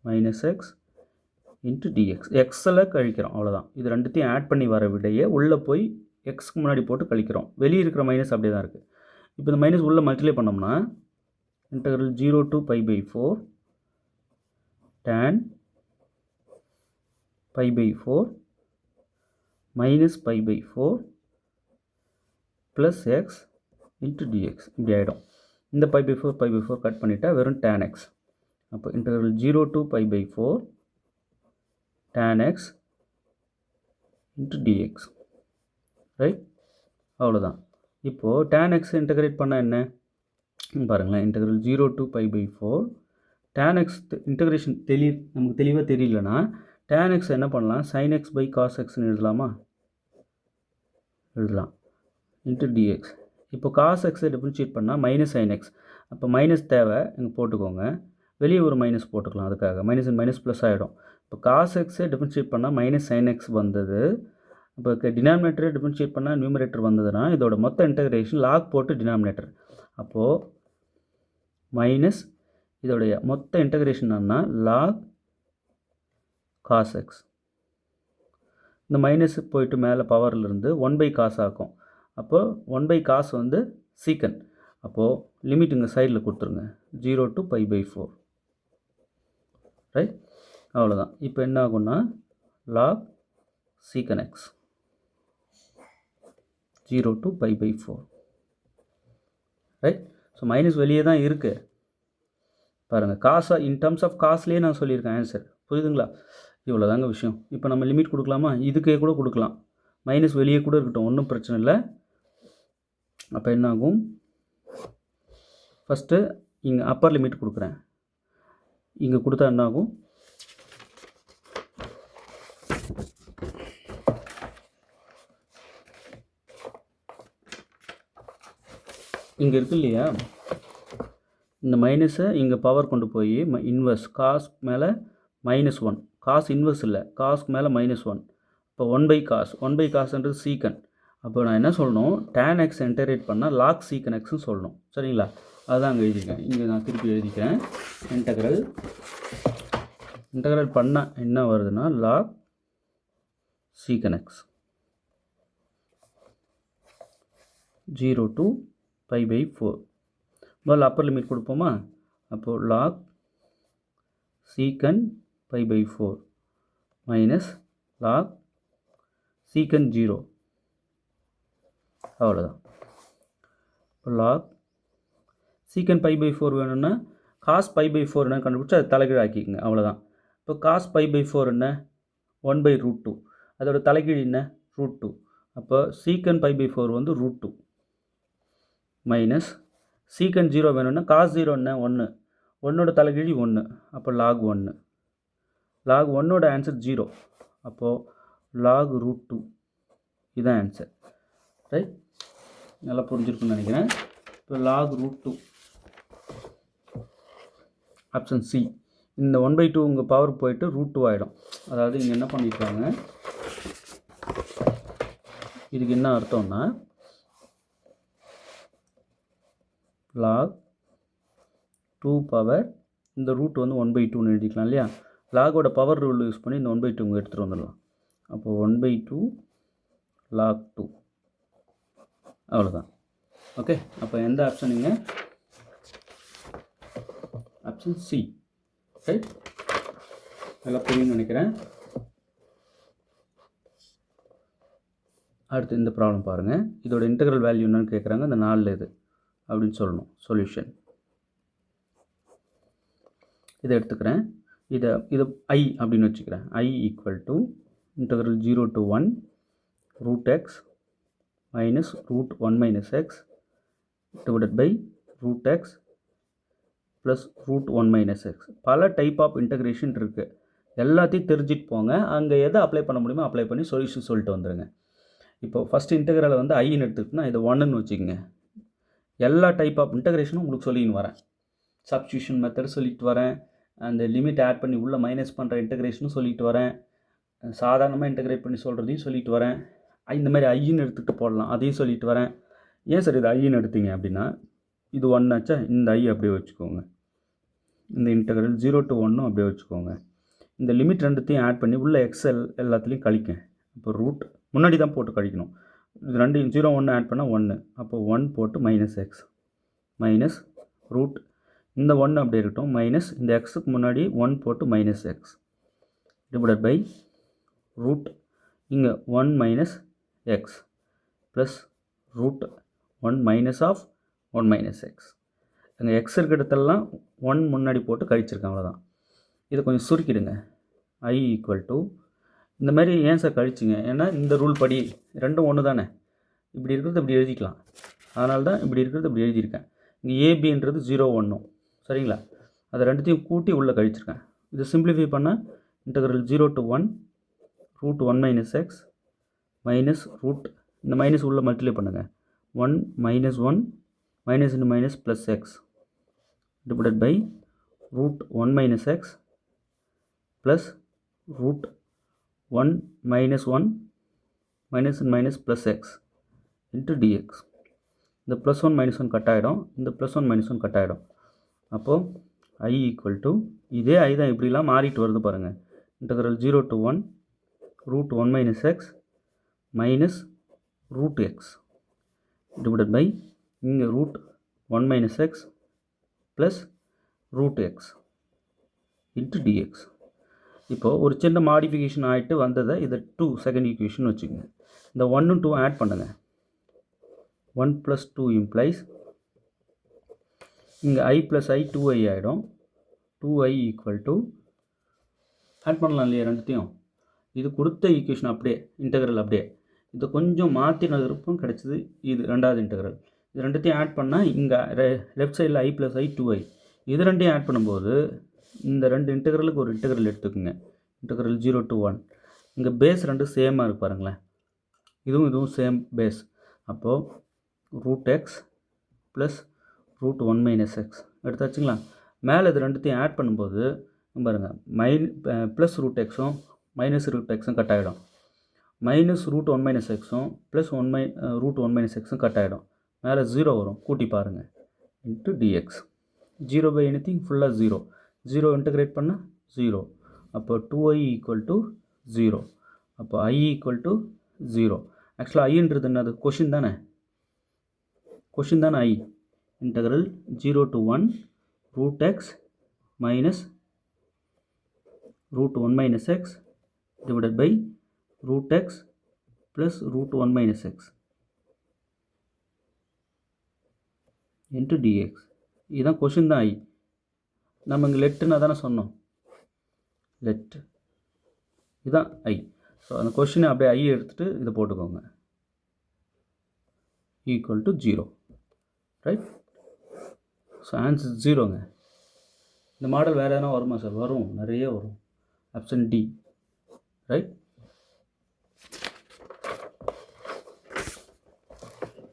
minus x into dx. எக்ஸில் கழிக்கிறோம், அவ்வளோதான். இது ரெண்டுத்தையும் ஆட் பண்ணி வர விடையே உள்ளே போய் எக்ஸ்க்கு முன்னாடி போட்டு கழிக்கிறோம். வெளியே இருக்கிற மைனஸ் அப்படியே தான் இருக்குது. இப்போ இந்த மைனஸ் உள்ளே மல்டிப்ளை பண்ணோம்னா integral 0 to π/4 tan π/4 minus π/4 plus x into dx இப்படி ஆகிடும். இந்த π/4 கட் பண்ணிவிட்டால் வெறும் tan x. அப்போ integral 0 to π/4 tan x into dx, right, அவ்வளோதான். இப்போது tan x இன்டெகிரேட் பண்ணால் என்ன பாருங்களேன், integral 0 to π/4 tan x integration நமக்கு தெளிவாக தெரியலனா tan x என்ன பண்ணலாம், sin x by cos xன்னு எழுதலாமா? எழுதலாம், இன்ட்டு dx. இப்போ cos xை டிஃபரன்ஷியேட் பண்ணால் மைனஸ் sin x, அப்போ மைனஸ் தேவை இங்கே போட்டுக்கோங்க, வெளியே ஒரு மைனஸ் போட்டுக்கலாம், அதுக்காக மைனஸ் ப்ளஸ் ஆகிடும். இப்போ cos xை டிஃபரன்ஷியேட் பண்ணால் மைனஸ் sin x வந்தது. இப்போ டினாமினேட்டரை டிஃபரன்ஷியேட் பண்ணால் நியூமரேட்டர் வந்ததுன்னா இதோட மொத்த இன்டெகிரேஷன் லாக் போட்டு டினாமினேட்டர், அப்போது மைனஸ் இதோடைய மொத்த இன்டெகிரேஷன் என்னன்னா லாக் cos x. இந்த மைனஸ் போயிட்டு மேலே பவர்லேருந்து 1/cos ஆக்கும். அப்போது 1/cos வந்து சீக்கன். அப்போது லிமிட் இங்கே சைடில் கொடுத்துருங்க, 0 to π/4, ரைட், அவ்வளோதான். இப்போ என்ன ஆகும்னா லாக் சீக்கன் x 0 to π/4, right. So minus வெளியே தான் இருக்குது பாருங்கள். காசாக இன் டர்ம்ஸ் ஆஃப் காஸ்ட்லேயே நான் சொல்லியிருக்கேன் ஆன்சர், புரியுதுங்களா? இவ்வளோ தாங்க விஷயம். இப்போ நம்ம லிமிட் கொடுக்கலாமா? இதுக்கே கூட கொடுக்கலாம், மைனஸ் வெளியே கூட இருக்கட்டும், ஒன்றும் பிரச்சனை இல்லை. அப்போ என்ன ஆகும், ஃபஸ்ட்டு இங்கே அப்பர் லிமிட் கொடுக்குறேன், இங்கே கொடுத்தா என்ன ஆகும், இங்கே இருக்கு இல்லையா, இந்த மைனஸை இங்கே பவர் கொண்டு போய் இன்வெர்ஸ் காஸ் மேலே -1, காஸ் இன்வெர்ஸ் இல்லை, காஸ்க்கு மேலே -1. இப்போ 1/காஸ்ன்றது சீக்கன். அப்போ நான் என்ன சொல்லணும், tan x இன்டகிரேட் பண்ணால் லாக் சீக்கன் எக்ஸ்ன்னு சொல்லணும். சரிங்களா, அதுதான் அங்கே எழுதியிருக்கேன். இங்கே நான் திருப்பி எழுதிக்கிறேன். இன்டகிரல் பண்ணால் என்ன வருதுன்னா லாக் சீக்கன் எக்ஸ் 0 to π/4. முதல்ல அப்பர் லிமிட் கொடுப்போமா. அப்போது லாக் சீக்கன் π/4 மைனஸ் லாக் சீக்கன் 0. அவ்வளோதான். இப்போ லாக் சீக்கன் π/4 வேணும்னா காஸ் π/4 என்ன கண்டுபிடிச்சி அதை தலைகீழ் ஆக்கிக்கோங்க. அவ்வளோதான். இப்போ காஸ் π/4 என்ன 1/√2, அதோட தலைகீழ் என்ன √2. அப்போ சீக்கன் π/4 வந்து √2 மைனஸ் சீக்கன் 0 வேணும்னா காஸ் 0 என்ன 1, 1ஓட தலைகீழ் 1, அப்போ லாக் 1. Lock 1ஓட answer 0. அப்போது லாக் √2 இதுதான் ஆன்சர். ரைட், நல்லா புரிஞ்சிருக்குன்னு நினைக்கிறேன். இப்போ லாக் √2 ஆப்ஷன் சி. இந்த 1/2 உங்கள் பவர் போயிட்டு √2 ஆகிடும். அதாவது இங்கே என்ன பண்ணியிருக்காங்க, இதுக்கு என்ன அர்த்தம்னா லாக் 2 பவர் இந்த ரூட் வந்து 1/2ன்னு எழுதிக்கலாம் இல்லையா. லாகோட பவர் ரூல் யூஸ் பண்ணி இந்த 1/2 இங்கே எடுத்துகிட்டு வந்துடலாம். அப்போது 1/2 லாக் 2. அவ்வளோதான். ஓகே, அப்போ எந்த ஆப்ஷனுங்க, ஆப்ஷன் சி. ரைட், நல்லா புரியும்னு நினைக்கிறேன். அடுத்து இந்த ப்ராப்ளம் பாருங்கள். இதோட இன்டெக்ரல் வேல்யூ என்னன்னு கேட்குறாங்க. அந்த 4 இது அப்படின்னு சொல்லணும். சொல்யூஷன் இதை எடுத்துக்கிறேன். இதை I அப்படின்னு வச்சுக்கிறேன். I = integral 0 to 1 √x minus √1 - x divided by √x plus √1 - x. பல டைப் ஆஃப் இன்டகிரேஷன் இருக்குது. எல்லாத்தையும் தெரிஞ்சிட்டு போங்க. அங்கே எதை அப்ளை பண்ண முடியுமோ அப்ளை பண்ணி சொல்யூஷன் சொல்லிட்டு வந்துடுங்க. இப்போ ஃபஸ்ட் இன்டெக்ரலை வந்து ஐன்னு எடுத்துக்கிட்டோன்னா இதை 1ன்னு வச்சுக்கோங்க. எல்லா டைப் ஆஃப் இன்டகிரேஷனும் உங்களுக்கு சொல்லின்னு வரேன். சப்ஸ்டியூஷன் மெத்தட் சொல்லிட்டு வரேன். அந்த லிமிட் ஆட் பண்ணி உள்ளே மைனஸ் பண்ணுற இன்டகிரேஷனும் சொல்லிட்டு வரேன். சாதாரணமாக இன்டகிரேட் பண்ணி சொல்கிறதையும் சொல்லிட்டு வரேன். இந்த மாதிரி ஐன்னு எடுத்துகிட்டு போடலாம், அதையும் சொல்லிட்டு வரேன். ஏன் சார் இது ஐன்னு எடுத்தீங்க அப்படின்னா, இது 1 ஆச்சா, இந்த ஐ அப்படியே வச்சுக்கோங்க. இந்த இன்டகிரல் 0 to 1 அப்படியே வச்சுக்கோங்க. இந்த லிமிட் ரெண்டுத்தையும் ஆட் பண்ணி உள்ள எக்ஸல் எல்லாத்துலேயும் கழிக்க. இப்போ ரூட் முன்னாடி தான் போட்டு கழிக்கணும். இது 2 0 1 ஆட் பண்ணால் 1. அப்போது 1 போட்டு -x மைனஸ் ரூட் இந்த 1 அப்படியே இருக்கட்டும் மைனஸ் இந்த எக்ஸுக்கு முன்னாடி 1 போட்டு -x டிவைடட் பை ரூட் இங்கே 1 - x plus root 1 minus of 1 - x. அங்கே எக்ஸ் இருக்கிற இடத்துலலாம் 1 முன்னாடி போட்டு கழிச்சிருக்கேன். அவ்வளோதான். இதை கொஞ்சம் சுருக்கிடுங்க. I = இந்த மாதிரி ஏன் சார் கழிச்சிங்க, ஏன்னா இந்த ரூல் படி ரெண்டும் ஒன்று தானே. இப்படி இருக்கிறது இப்படி எழுதிக்கலாம். அதனால தான் இப்படி இருக்கிறது இப்படி எழுதியிருக்கேன். இங்கே ஏபின்றது 0 1 சரிங்களா. அதை ரெண்டுத்தையும் கூட்டி உள்ளே கழிச்சிருக்கேன். இதை சிம்பிளிஃபை பண்ணால் integral 0 to 1 √1 - x minus root இந்த மைனஸ் உள்ளே மல்டிப்ளை பண்ணுங்கள். 1 - 1 minus into minus plus x divided by √1 - x plus root 1 - 1 minus in minus plus x into dx. இந்த ப்ளஸ் 1 - 1 கட் ஆகிடும். இந்த ப்ளஸ் 1 - 1 கட் ஆகிடும். அப்போது I = இதே ஐ தான் இப்படிலாம் மாறிட்டு வருது பாருங்கள். Integral 0 to 1 √1 - x minus √x divided by இங்கே √1 - x plus √x into dx. இப்போது ஒரு சின்ன மாடிஃபிகேஷன் ஆகிட்டு வந்ததை இதை 2 செகண்ட் ஈக்குவேஷன் வச்சுக்கோங்க. இந்த 1 2 ஆட் பண்ணுங்கள். 1 + 2 இம்ப்ளைஸ் இங்கே I + I 2i ஆகிடும். 2i = ஆட் பண்ணலாம் இல்லையா ரெண்டுத்தையும். இது கொடுத்த ஈக்குவேஷன் அப்படியே இன்டகிரல் அப்படியே இதை கொஞ்சம் மாற்றினதுக்கும் கிடச்சிது. இது ரெண்டாவது இன்டகிரல். இது ரெண்டுத்தையும் ஆட் பண்ணால் இங்கே லெஃப்ட் சைடில் I + I 2i இது ரெண்டையும் ஆட் பண்ணும்போது இந்த ரெண்டு இன்டகிரலுக்கு ஒரு இன்டகிரல் எடுத்துக்கோங்க. இன்டகிரல் 0 to 1 இங்கே பேஸ் ரெண்டு சேமாக இருக்கு பாருங்களேன். இதுவும் சேம் பேஸ். அப்போது √x plus root 1 minus x எடுத்தாச்சுங்களா. மேலே இது ரெண்டுத்தையும் ஆட் பண்ணும்போது பாருங்கள், ப்ளஸ் ரூட் எக்ஸும் மைனஸ் ரூட் எக்ஸும் கட் ஆகிடும். மைனஸ் ரூட் 1 மைனஸ் எக்ஸும் ப்ளஸ் ரூட் 1 மைனஸ் எக்ஸும் கட் ஆகிடும். மேலே 0 வரும், கூட்டி பாருங்கள். இன்ட்டு டிஎக்ஸ் 0 பை எனிதிங் ஃபுல்லாக 0. 0 இன்டகிரேட் பண்ணால் 0. அப்போ 2i ஈக்குவல் டு 0. அப்போ i ஈக்குவல் டு 0. ஆக்சுவலாக ஐன்றது என்னது? கொஷின் தானே i. Integral 0 to 1 root x minus root 1 minus x divided by root x plus root 1 minus x into dx. இதுதான் கொஷின் தான் i. நம்ம இங்கே லெட்டுன்னு தானே சொன்னோம், லெட் இதுதான் i. ஸோ அந்த கொஷினை அப்படியே i எடுத்துகிட்டு இதை போட்டுக்கோங்க, equal to 0, right. So answer 0ங்க. இந்த மாடல் வேறு எதனா வருமா சார்? வரும், நிறைய வரும். Option d, right.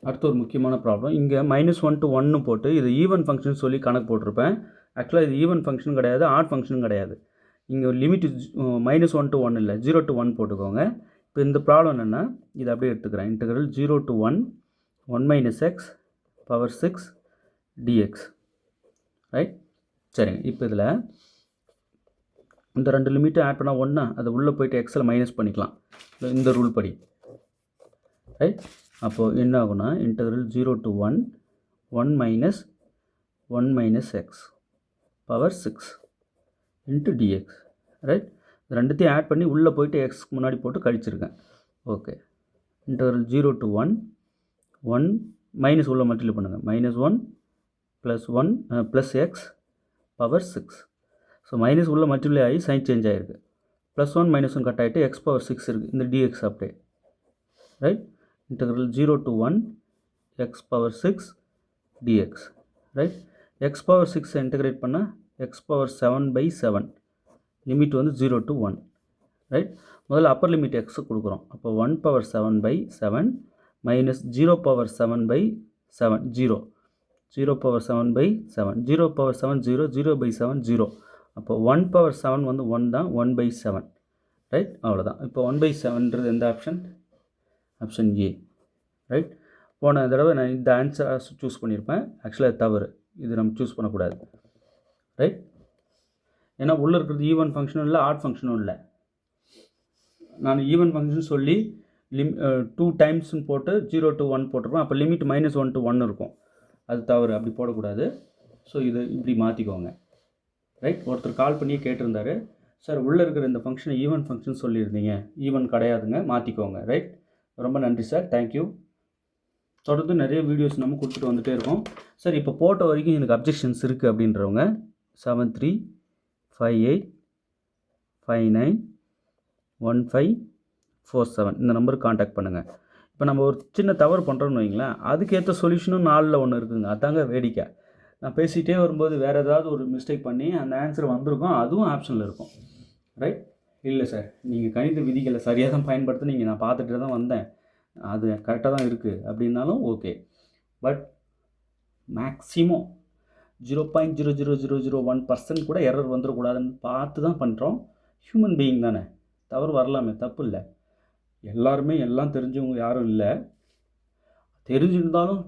அடுத்து ஒரு முக்கியமான ப்ராப்ளம். இங்கே -1 to 1 போட்டு இது ஈவன் ஃபங்க்ஷன் சொல்லி கணக்கு போட்டிருப்பேன். ஆக்சுவலாக இது ஈவன் ஃபங்க்ஷன் கிடையாது, ஆட் ஃபங்க்ஷனும் கிடையாது. இங்கே லிமிட் -1 to 1 இல்லை, 0 to 1 போட்டுக்கோங்க. இப்போ இந்த ப்ராப்ளம் என்னென்னா, இதை அப்படியே எடுத்துக்கிறேன். Integral 0 to 1 1 minus x power 6 dx, right. சரிங்க. இப்போ இதில் இந்த ரெண்டு லிமிட்டும் ஆட் பண்ணால் ஒன்றா, அதை உள்ளே போய்ட்டு எக்ஸில் மைனஸ் பண்ணிக்கலாம் இந்த ரூல் படி, ரைட். அப்போது என்ன ஆகுனா, integral 0 to 1 1 minus x power 6 into dx, right. ரெண்டுத்தையும் ஆட் பண்ணி உள்ளே போய்ட்டு எக்ஸ்க்கு முன்னாடி போட்டு கழிச்சிருக்கேன். ஓகே. இன்டகிரல் 0 to 1 1 மைனஸ் உள்ள மல்டிப்ளை பண்ணுங்கள், -1 + 1 + x பவர் 6. ஸோ மைனஸ் உள்ள மல்டிப்ளை ஆகி சைன் சேஞ்ச் ஆகிருக்கு. +1 -1 கட் ஆகிட்டு x பவர் 6 இருக்குது, இந்த dx அப்படியே, right. Integral 0 to 1 x power 6 dx, right. x power 6 integrate பண்ணால் x பவர் 7/7, லிமிட் வந்து 0 to 1, ரைட். முதல்ல அப்பர் லிமிட் x கொடுக்குறோம். அப்போ 1 power 7/7 minus 0 power 7/7 0 0 power 7/7 0 power 7 0 0/7 0. அப்போ 1 பவர் 7 வந்து 1 தான், 1/7, ரைட். அவ்வளோதான். இப்போ 1/7ன்றது எந்த ஆப்ஷன்? Option A, right. போன தடவை நான் இந்த ஆன்சரை சூஸ் பண்ணியிருப்பேன். ஆக்சுவலாக அது தவறு, இது நம்ம சூஸ் பண்ணக்கூடாது, ரைட். ஏன்னா உள்ளே இருக்கிறது ஈவன் ஃபங்க்ஷனும் இல்லை, ஆட் ஃபங்க்ஷனும் இல்லை. நான் ஈவன் ஃபங்க்ஷன் சொல்லி 2 டைம்ஸ்னு போட்டு 0 to 1 போட்டிருப்போம். அப்போ லிமிட் -1 to 1 இருக்கும். அது தவறு, அப்படி போடக்கூடாது. ஸோ இது இப்படி மாற்றிக்கோங்க, ரைட். ஒருத்தர் கால் பண்ணி கேட்டிருந்தாரு, சார் உள்ளே இருக்கிற இந்த ஃபங்க்ஷனை ஈவன் ஃபங்க்ஷன் சொல்லியிருந்தீங்க, ஈவன் கிடையாதுங்க, மாற்றிக்கோங்க, ரைட். ரொம்ப நன்றி சார், தேங்க்யூ. தொடர்ந்து நிறைய வீடியோஸ் நம்ம கொடுத்துட்டு வந்துகிட்டே இருக்கோம். சார் இப்போ போட்ட வரைக்கும் எனக்கு அப்ஜெக்ஷன்ஸ் இருக்குது அப்படின்றவங்க 7358591547 இந்த நம்பருக்கு காண்டாக்ட் பண்ணுங்கள். இப்போ நம்ம ஒரு சின்ன தவறு பண்ணுறோன்னு வைங்களேன், அதுக்கேற்ற சொல்யூஷனும் 4ல் 1 இருக்குதுங்க. அதாங்க வேடிக்கை. நான் பேசிகிட்டே வரும்போது வேறு ஏதாவது ஒரு மிஸ்டேக் பண்ணி அந்த ஆன்சர் வந்திருக்கும், அதுவும் ஆப்ஷனில் இருக்கும், ரைட். இல்லை சார், நீங்கள் கணித விதிகளை சரியாக தான் பயன்படுத்துனீங்க, நான் பார்த்துட்டு தான் வந்தேன், அது கரெக்டாக தான் இருக்குது அப்படின்னாலும் ஓகே. பட் மேக்ஸிமம் 0.00001% கூட எரர் வந்துடக்கூடாதுன்னு பார்த்து தான் பண்ணுறோம். ஹியூமன் பீயிங் தானே, தவறு வரலாமே, தப்பு இல்லை. எல்லாருமே எல்லாம் தெரிஞ்சவங்க யாரும் இல்லை. தெரிஞ்சிருந்தாலும்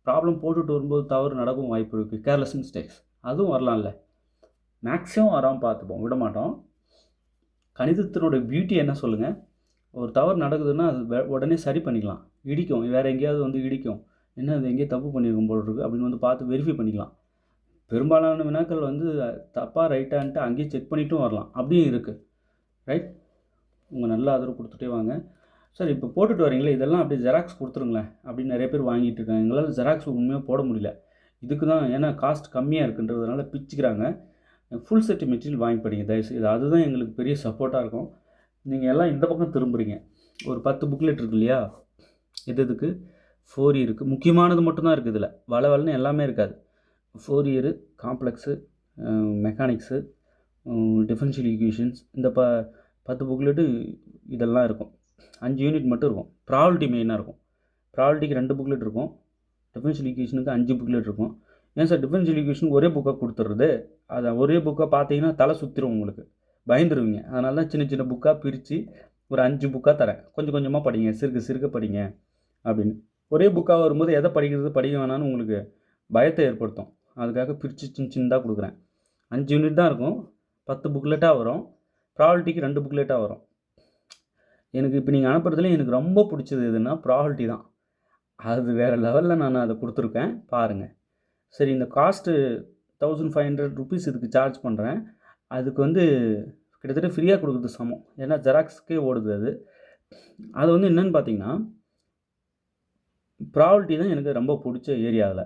ப்ராப்ளம் போட்டுட்டு வரும்போது தவறு நடக்கும் வாய்ப்பு இருக்குது, கேர்லெஸ் மிஸ்டேக்ஸ், அதுவும் வரலாம்ல. மேக்ஸிமம் வராமல் பார்த்துப்போம், விட மாட்டோம். கணிதத்தினோட பியூட்டி என்ன சொல்லுங்கள்? ஒரு தவறு நடக்குதுன்னா அது உடனே சரி பண்ணிக்கலாம். இடிக்கும், வேறு எங்கேயாவது வந்து இடிக்கும், என்ன அது எங்கேயோ தப்பு பண்ணியிருக்கும் போல் இருக்குது அப்படின்னு வந்து பார்த்து வெரிஃபை பண்ணிக்கலாம். பெரும்பாலான வினாக்கள் வந்து தப்பாக ரைட்டான்ட்டு அங்கேயே செக் பண்ணிட்டும் வரலாம், அப்படியும் இருக்குது, ரைட். உங்கள் நல்ல ஆதரவு கொடுத்துட்டே வாங்க. சார் இப்போ போட்டுட்டு வரீங்களே, இதெல்லாம் அப்படியே ஜெராக்ஸ் கொடுத்துருங்களேன் அப்படின்னு நிறைய பேர் வாங்கிட்டு இருக்காங்க. எங்களால் ஜெராக்ஸ் உண்மையாக போட முடியல, இதுக்கு தான், ஏன்னா காஸ்ட் கம்மியாக இருக்குன்றதுனால பிச்சுக்கிறாங்க. ஃபுல் செட் மெட்டீரியல் வாங்கி படிங்க தயவுசெய்து, அதுதான் எங்களுக்கு பெரிய சப்போர்ட்டாக இருக்கும். நீங்கள் எல்லாம் இந்த பக்கம் திரும்புகிறீங்க. ஒரு 10 புக்லெட் இருக்கு இல்லையா, இதுக்கு 4 இருக்குது, முக்கியமானது மட்டும்தான் இருக்குது இதில், வளன்னு எல்லாமே இருக்காது. 4 year complex, mechanics, differential equations, இந்த 10 புக்லெட்டு இதெல்லாம் இருக்கும். 5 யூனிட் மட்டும் இருக்கும். ப்ராபபிலிட்டி மெயினாக இருக்கும். ப்ராபபிலிட்டிக்கு 2 புக்லெட் இருக்கும், டிஃபரன்ஷியல் ஈக்குவேஷனுக்கு 5 புக்லெட் இருக்கும். ஏன் சார் டிஃபரன்ஷியல் ஈக்குவேஷனுக்கு ஒரே புக்காக கொடுத்துட்றது? அதை ஒரே புக்காக பார்த்தீங்கன்னா தலை சுற்றிடும், உங்களுக்கு பயந்துருவீங்க. அதனால தான் சின்ன சின்ன புக்காக பிரித்து ஒரு 5 புக்காக தரேன். கொஞ்சம் கொஞ்சமாக படிங்க, சிறுக படிங்க அப்படின்னு. ஒரே புக்காக வரும்போது எதை படிக்கிறது படிக்க வேணான்னு உங்களுக்கு பயத்தை ஏற்படுத்தும். அதுக்காக பிரித்து சின்னதாக கொடுக்குறேன். 5 யூனிட் தான் இருக்கும், 10 புக்லெட்டாக வரும். ப்ராபபிலிட்டிக்கு 2 புக்லெட்டாக வரும். எனக்கு இப்போ நீங்கள் அனுப்புறதுல எனக்கு ரொம்ப பிடிச்சது எதுன்னா ப்ராபபிலிட்டி தான். அது வேறு லெவலில் நான் அதை கொடுத்துருக்கேன், பாருங்கள். சரி, இந்த காஸ்ட்டு 1500 ருபீஸ் இதுக்கு சார்ஜ் பண்ணுறேன். அதுக்கு வந்து கிட்டத்தட்ட ஃப்ரீயாக கொடுக்குறது சமம். ஏன்னா ஜெராக்ஸ்க்கே ஓடுது அது. அது வந்து என்னென்னு பார்த்தீங்கன்னா, ப்ராபபிலிட்டி தான் எனக்கு ரொம்ப பிடிச்ச ஏரியாவில்.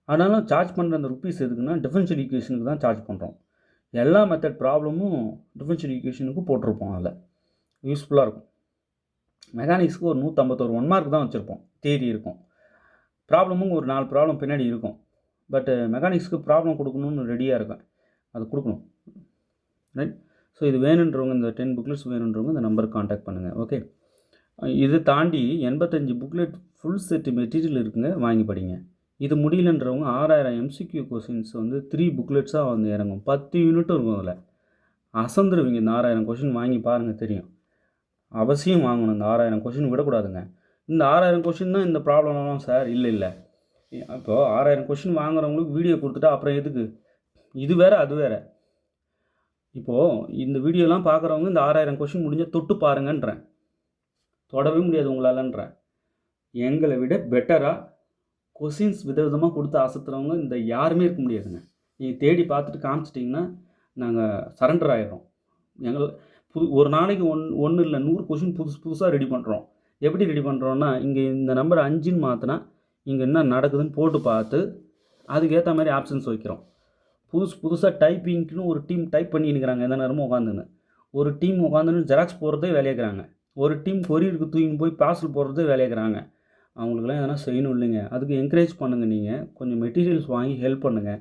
ஆனாலும் சார்ஜ் பண்ணுற அந்த ருபீஸ் எதுக்குன்னா டிஃபரன்ஷியல் ஈக்குவேஷனுக்கு தான் சார்ஜ் பண்ணுறோம். எல்லா மெத்தட் ப்ராப்ளமும் டிஃபரன்ஷியல் ஈக்குவேஷனுக்கு போட்டிருப்போம். அதில் யூஸ்ஃபுல்லாக இருக்கும். மெக்கானிக்ஸ்க்கு ஒரு 151 1 மார்க் தான் வச்சுருப்போம். தியரி இருக்கும், ப்ராப்ளமும் ஒரு 4 ப்ராப்ளம் பின்னாடி இருக்கும். பட்டு மெக்கானிக்ஸ்க்கு ப்ராப்ளம் கொடுக்கணும்னு ரெடியாக இருக்கேன், அது கொடுக்கணும். ரைட். ஸோ இது வேணுன்றவங்க, இந்த 10 புக்லெட்ஸ் வேணுன்றவங்க இந்த நம்பருக்கு காண்டாக்ட் பண்ணுங்கள். ஓகே. இது தாண்டி 85 புக்லெட் ஃபுல் செட் மெட்டீரியல் இருக்குங்க, வாங்கி படிங்க. இது முடியலன்றவங்க 6000 எம்சிக்யூ கொஷின்ஸ் வந்து 3 புக்லெட்ஸாக வந்து இறங்கும். 10 யூனிட்டும் இருக்கும். அதில் அசந்துருவீங்க. இந்த 6000 கொஷின் வாங்கி பாருங்கள், தெரியும். அவசியம் வாங்கணும். இந்த 6000 கொஷின் விடக்கூடாதுங்க. இந்த 6000 கொஷின் தான் இந்த ப்ராப்ளம்லாம் சார். இல்லை இப்போது 6000 கொஷின் வாங்குறவங்களுக்கு வீடியோ கொடுத்துட்டா அப்புறம் எதுக்கு? இது வேறு அது வேறு. இப்போது இந்த வீடியோலாம் பார்க்குறவங்க இந்த 6000 கொஷின் முடிஞ்சால் தொட்டு பாருங்கன்றேன். தொடவே முடியாது உங்களாலன்றேன். எங்களை விட பெட்டராக கொஷின்ஸ் விதவிதமாக கொடுத்து அசத்துறவங்க இந்த யாருமே இருக்க முடியாதுங்க. நீங்கள் தேடி பார்த்துட்டு காமிச்சிட்டிங்கன்னா நாங்கள் சரண்டர் ஆகிடுறோம். ஒரு நாளைக்கு ஒன்று இல்லை 100 கொஷின் புதுசாக ரெடி பண்ணுறோம். எப்படி ரெடி பண்ணுறோன்னா, இங்கே இந்த நம்பர் 5ன்னு மாற்றினா இங்கே என்ன நடக்குதுன்னு போட்டு பார்த்து அதுக்கேற்ற மாதிரி ஆப்ஷன்ஸ் வைக்கிறோம். புதுசாக டைப்பிங்க்குன்னு ஒரு டீம் டைப் பண்ணிக்கிறாங்க. எந்த நேரமும் உட்காந்துன்னு ஒரு டீம் உட்காந்துன்னு ஜெராக்ஸ் போடுறதே வேலையாக்குறாங்க. ஒரு டீம் கொரியருக்கு தூக்கின்னு போய் பார்சல் போடுறதே வேலையாக்குறாங்க. அவங்களுக்குலாம் எதனா செய்யணும் இல்லைங்க. அதுக்கு என்கரேஜ் பண்ணுங்கள். நீங்கள் கொஞ்சம் மெட்டீரியல்ஸ் வாங்கி ஹெல்ப் பண்ணுங்கள்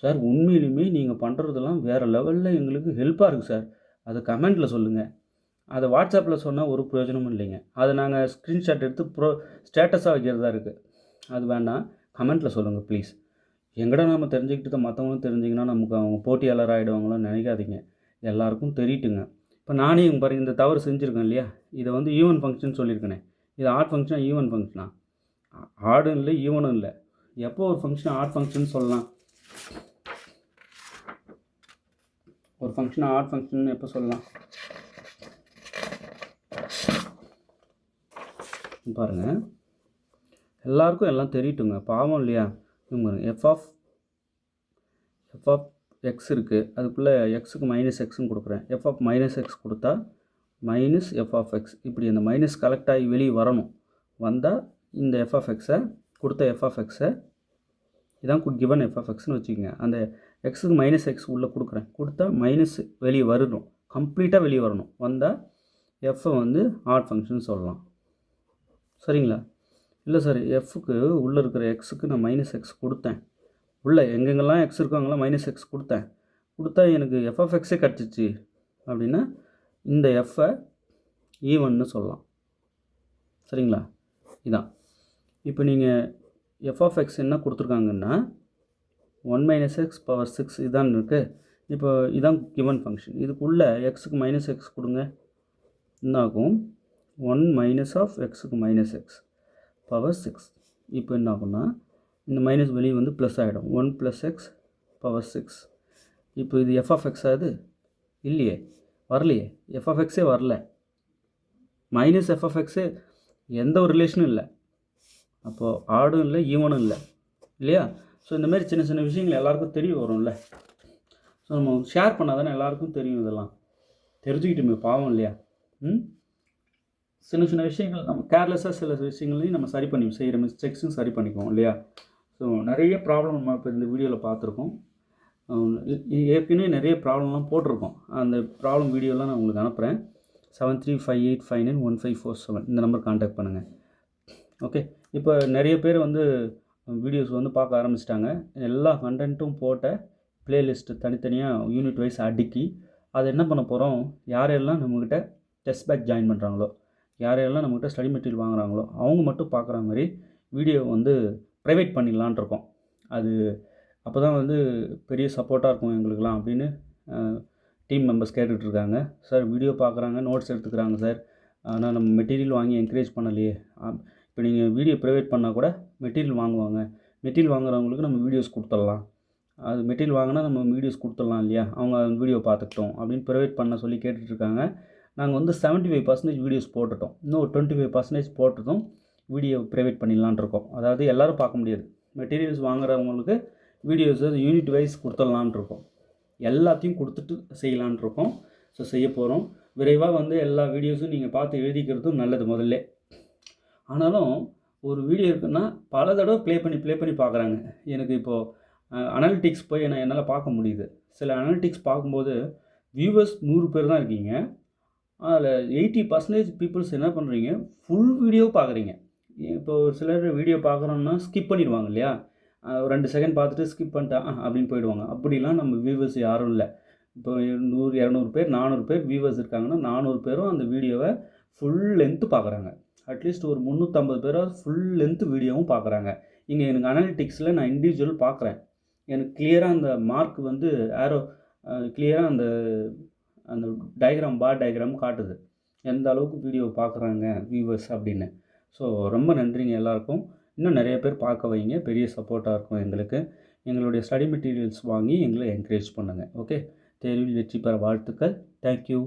சார். உண்மையிலுமே நீங்கள் பண்ணுறதெல்லாம் வேறு லெவலில் எங்களுக்கு ஹெல்ப்பாக இருக்குது சார். அதை கமெண்ட்டில் சொல்லுங்கள். அதை வாட்ஸ்அப்பில் சொன்னால் ஒரு பிரயோஜனமும் இல்லைங்க. அதை நாங்கள் ஸ்க்ரீன்ஷாட் எடுத்து ஸ்டேட்டஸாக வைக்கிறதா இருக்குது. அது வேண்டாம், கமெண்ட்டில் சொல்லுங்கள் ப்ளீஸ். எங்கடா நம்ம தெரிஞ்சுக்கிட்டு மற்றவங்களும் தெரிஞ்சிங்கன்னா நமக்கு அவங்க போட்டியாளர் ஆகிடுவாங்களான்னு நினைக்காதீங்க. எல்லாருக்கும் தெரியட்டுங்க. இப்போ நானே இங்கே பாருங்கள், இந்த தவறு செஞ்சுருக்கேன் இல்லையா? இதை வந்து ஈவன் ஃபங்க்ஷன் சொல்லியிருக்கேனே. இது ஆட் ஃபங்க்ஷனா ஈவன் ஃபங்க்ஷனா? ஆடும் இல்லை ஈவனும் இல்லை. எப்போ ஒரு ஃபங்க்ஷன் ஆட் ஃபங்க்ஷன் சொல்லலாம்? ஒரு ஃபங்க்ஷனை ஆட் ஃபங்க்ஷன் எப்போ சொல்லலாம்? பாருங்கள், எல்லாருக்கும் எல்லாம் தெரியட்டுங்க, பாவம் இல்லையா? எஃப் ஆஃப் எக்ஸ் இருக்குது, அதுக்குள்ளே எக்ஸுக்கு -xன்னு கொடுக்குறேன். எஃப் ஆஃப் -x கொடுத்தா -f ஆஃப் எக்ஸ். இப்படி அந்த மைனஸ் கலெக்ட் ஆகி வெளியே வரணும். வந்தால் இந்த எஃப் ஆஃப் எக்ஸை கொடுத்த எஃப் ஆஃப் எக்ஸை இதான் கிவன் எஃப் ஆஃப் எக்ஸ்னு வச்சுக்கோங்க. அந்த எக்ஸுக்கு -x உள்ளே கொடுக்குறேன். கொடுத்தா மைனஸ் வெளியே வரணும், கம்ப்ளீட்டாக வெளியே வரணும். வந்தால் எஃப்பை வந்து ஆட் ஃபங்க்ஷன் சொல்லலாம். சரிங்களா? இல்லை சார், எஃப்க்கு உள்ளே இருக்கிற எக்ஸுக்கு நான் -x கொடுத்தேன். உள்ளே எங்கெங்கெல்லாம் எக்ஸ் இருக்கோ அங்கெல்லாம் -x கொடுத்தேன். கொடுத்தா எனக்கு எஃப் ஆஃப் எக்ஸே கிடச்சிச்சு அப்படின்னா இந்த எஃப்பை ஈவன்னு சொல்லலாம். சரிங்களா? இதான். இப்போ நீங்கள் எஃப் ஆஃப் எக்ஸ் என்ன கொடுத்துருக்காங்கன்னா 1 - x ^ 6 இதான் இருக்குது. இப்போ இதான் கிவன் ஃபங்க்ஷன். இதுக்குள்ளே எக்ஸுக்கு -x கொடுங்க, என்னாகும்? 1 - ஆஃப் எக்ஸுக்கு -x ^ 6. இப்போ என்ன ஆகும்னா இந்த மைனஸ் வெளியே வந்து ப்ளஸ் ஆகிடும். 1 + x ^ 6. இப்போ இது எஃப் ஆஃப் எக்ஸ் ஆகுது இல்லையே, வரலையே. எஃப் ஆஃப் எக்ஸே வரல. எஃப் ஆஃப் எக்ஸே எந்த ஒரு ரிலேஷனும் இல்லை. அப்போது ஆடும் இல்லை ஈவனும் இல்லை இல்லையா? ஸோ இந்தமாரி சின்ன சின்ன விஷயங்கள் எல்லாேருக்கும் தெரிய வரும்ல. ஸோ நம்ம ஷேர் பண்ணால் தானே எல்லாேருக்கும் தெரியும். இதெல்லாம் தெரிஞ்சுக்கிட்டுமே, பாவம் இல்லையா? சின்ன சின்ன விஷயங்கள் நம்ம கேர்லெஸ்ஸாக சில விஷயங்களையும் நம்ம சரி பண்ணி செய்கிற மிஸ்டேக்ஸும் சரி பண்ணிக்குவோம் இல்லையா? ஸோ நிறைய ப்ராப்ளம் நம்ம இப்போ இந்த வீடியோவில் பார்த்துருக்கோம். ஏற்கனவே நிறைய ப்ராப்ளம்லாம் போட்டிருக்கோம். அந்த ப்ராப்ளம் வீடியோலாம் நான் உங்களுக்கு அனுப்புகிறேன். 7358591547 இந்த நம்பர் கான்டாக்ட் பண்ணுங்கள். ஓகே. இப்போ நிறைய பேர் வந்து வீடியோஸ் வந்து பார்க்க ஆரம்பிச்சிட்டாங்க. எல்லா கண்டென்ட்டும் போட்ட ப்ளேலிஸ்ட்டு தனித்தனியாக யூனிட் வைஸ் அடுக்கி அதை என்ன பண்ண போகிறோம், யாரெல்லாம் நம்மக்கிட்ட டெஸ்ட் பேட்ச் ஜாயின் பண்ணுறாங்களோ, யாரெல்லாம் நம்மக்கிட்ட ஸ்டடி மெட்டீரியல் வாங்குகிறாங்களோ அவங்க மட்டும் பார்க்குற மாதிரி வீடியோ வந்து ப்ரைவேட் பண்ணிடலான்ட்டு இருக்கோம். அது அப்போ தான் வந்து பெரிய சப்போர்ட்டாக இருக்கும் எங்களுக்கெலாம் அப்படின்னு டீம் மெம்பர்ஸ் கேட்டுட்ருக்காங்க. சார் வீடியோ பார்க்குறாங்க, நோட்ஸ் எடுத்துக்கிறாங்க சார். ஆனால் நம்ம மெட்டீரியல் வாங்கி என்கரேஜ் பண்ணலையே. இப்போ நீங்கள் வீடியோ ப்ரைவேட் பண்ணால் கூட மெட்டீரியல் வாங்குவாங்க. மெட்டீரியல் வாங்குறவங்களுக்கு நம்ம வீடியோஸ் கொடுத்துடலாம். அது மெட்டீரியல் வாங்கினா நம்ம வீடியோஸ் கொடுத்துடலாம் இல்லையா, அவங்க வீடியோ பார்த்துக்கிட்டோம் அப்படின்னு ப்ரைவேட் பண்ண சொல்லி கேட்டுட்ருக்காங்க. நாங்கள் வந்து 75% வீடியோஸ் போட்டுட்டோம். இன்னும் ஒரு 25% போட்டுட்டோம். வீடியோ ப்ரைவேட் பண்ணிடலான் இருக்கோம். அதாவது எல்லோரும் பார்க்க முடியாது. மெட்டீரியல்ஸ் வாங்குறவங்களுக்கு வீடியோஸ் யூனிட் வைஸ் கொடுத்துடலான் இருக்கோம். எல்லாத்தையும் கொடுத்துட்டு செய்யலான் இருக்கோம். ஸோ செய்ய போகிறோம். விரைவாக வந்து எல்லா வீடியோஸும் நீங்கள் பார்த்து எழுதிக்கிறதும் நல்லது முதல்ல. ஆனாலும் ஒரு வீடியோ இருக்குன்னா பல தடவை ப்ளே பண்ணி பார்க்குறாங்க. எனக்கு இப்போது அனலிட்டிக்ஸ் போய் என்னால் பார்க்க முடியுது. சில அனலிட்டிக்ஸ் பார்க்கும்போது வியூவர்ஸ் 100 பேர் தான் இருக்கீங்க. அதில் 80% பீப்புள்ஸ் என்ன பண்ணுறீங்க, ஃபுல் வீடியோ பார்க்குறீங்க. இப்போ ஒரு சிலர் வீடியோ பார்க்குறோன்னா ஸ்கிப் பண்ணிடுவாங்க இல்லையா, 2 செகண்ட் பார்த்துட்டு ஸ்கிப் பண்ணிட்டா அப்படின்னு போயிடுவாங்க. அப்படிலாம் நம்ம வியூவர்ஸ் யாரும் இல்லை. இப்போ 100 200 பேர் 400 பேர் வியூவர்ஸ் இருக்காங்கன்னா 400 பேரும் அந்த வீடியோவை ஃபுல் லென்த்து பார்க்குறாங்க. அட்லீஸ்ட் ஒரு 350 பேராவது ஃபுல் லென்த்து வீடியோவும் பார்க்குறாங்க. இங்கே எனக்கு அனலிட்டிக்ஸில் நான் இண்டிவிஜுவல் பார்க்குறேன். எனக்கு கிளியராக அந்த மார்க் வந்து ஆரோ கிளியராக அந்த அந்த டயக்ராம் பார் டயக்ராம் காட்டுது, எந்த அளவுக்கு வீடியோ பார்க்குறாங்க வியூவர்ஸ் அப்படின்னு. ஸோ ரொம்ப நன்றிங்க எல்லாருக்கும். இன்னும் நிறைய பேர் பார்க்க வைங்க, பெரிய சப்போர்ட்டாக இருக்கும் எங்களுக்கு. எங்களுடைய ஸ்டடி மெட்டீரியல்ஸ் வாங்கி எங்களை என்கரேஜ் பண்ணுங்கள். ஓகே, தேர்வில் வெற்றி பெற வாழ்த்துக்கள். தேங்க்யூ.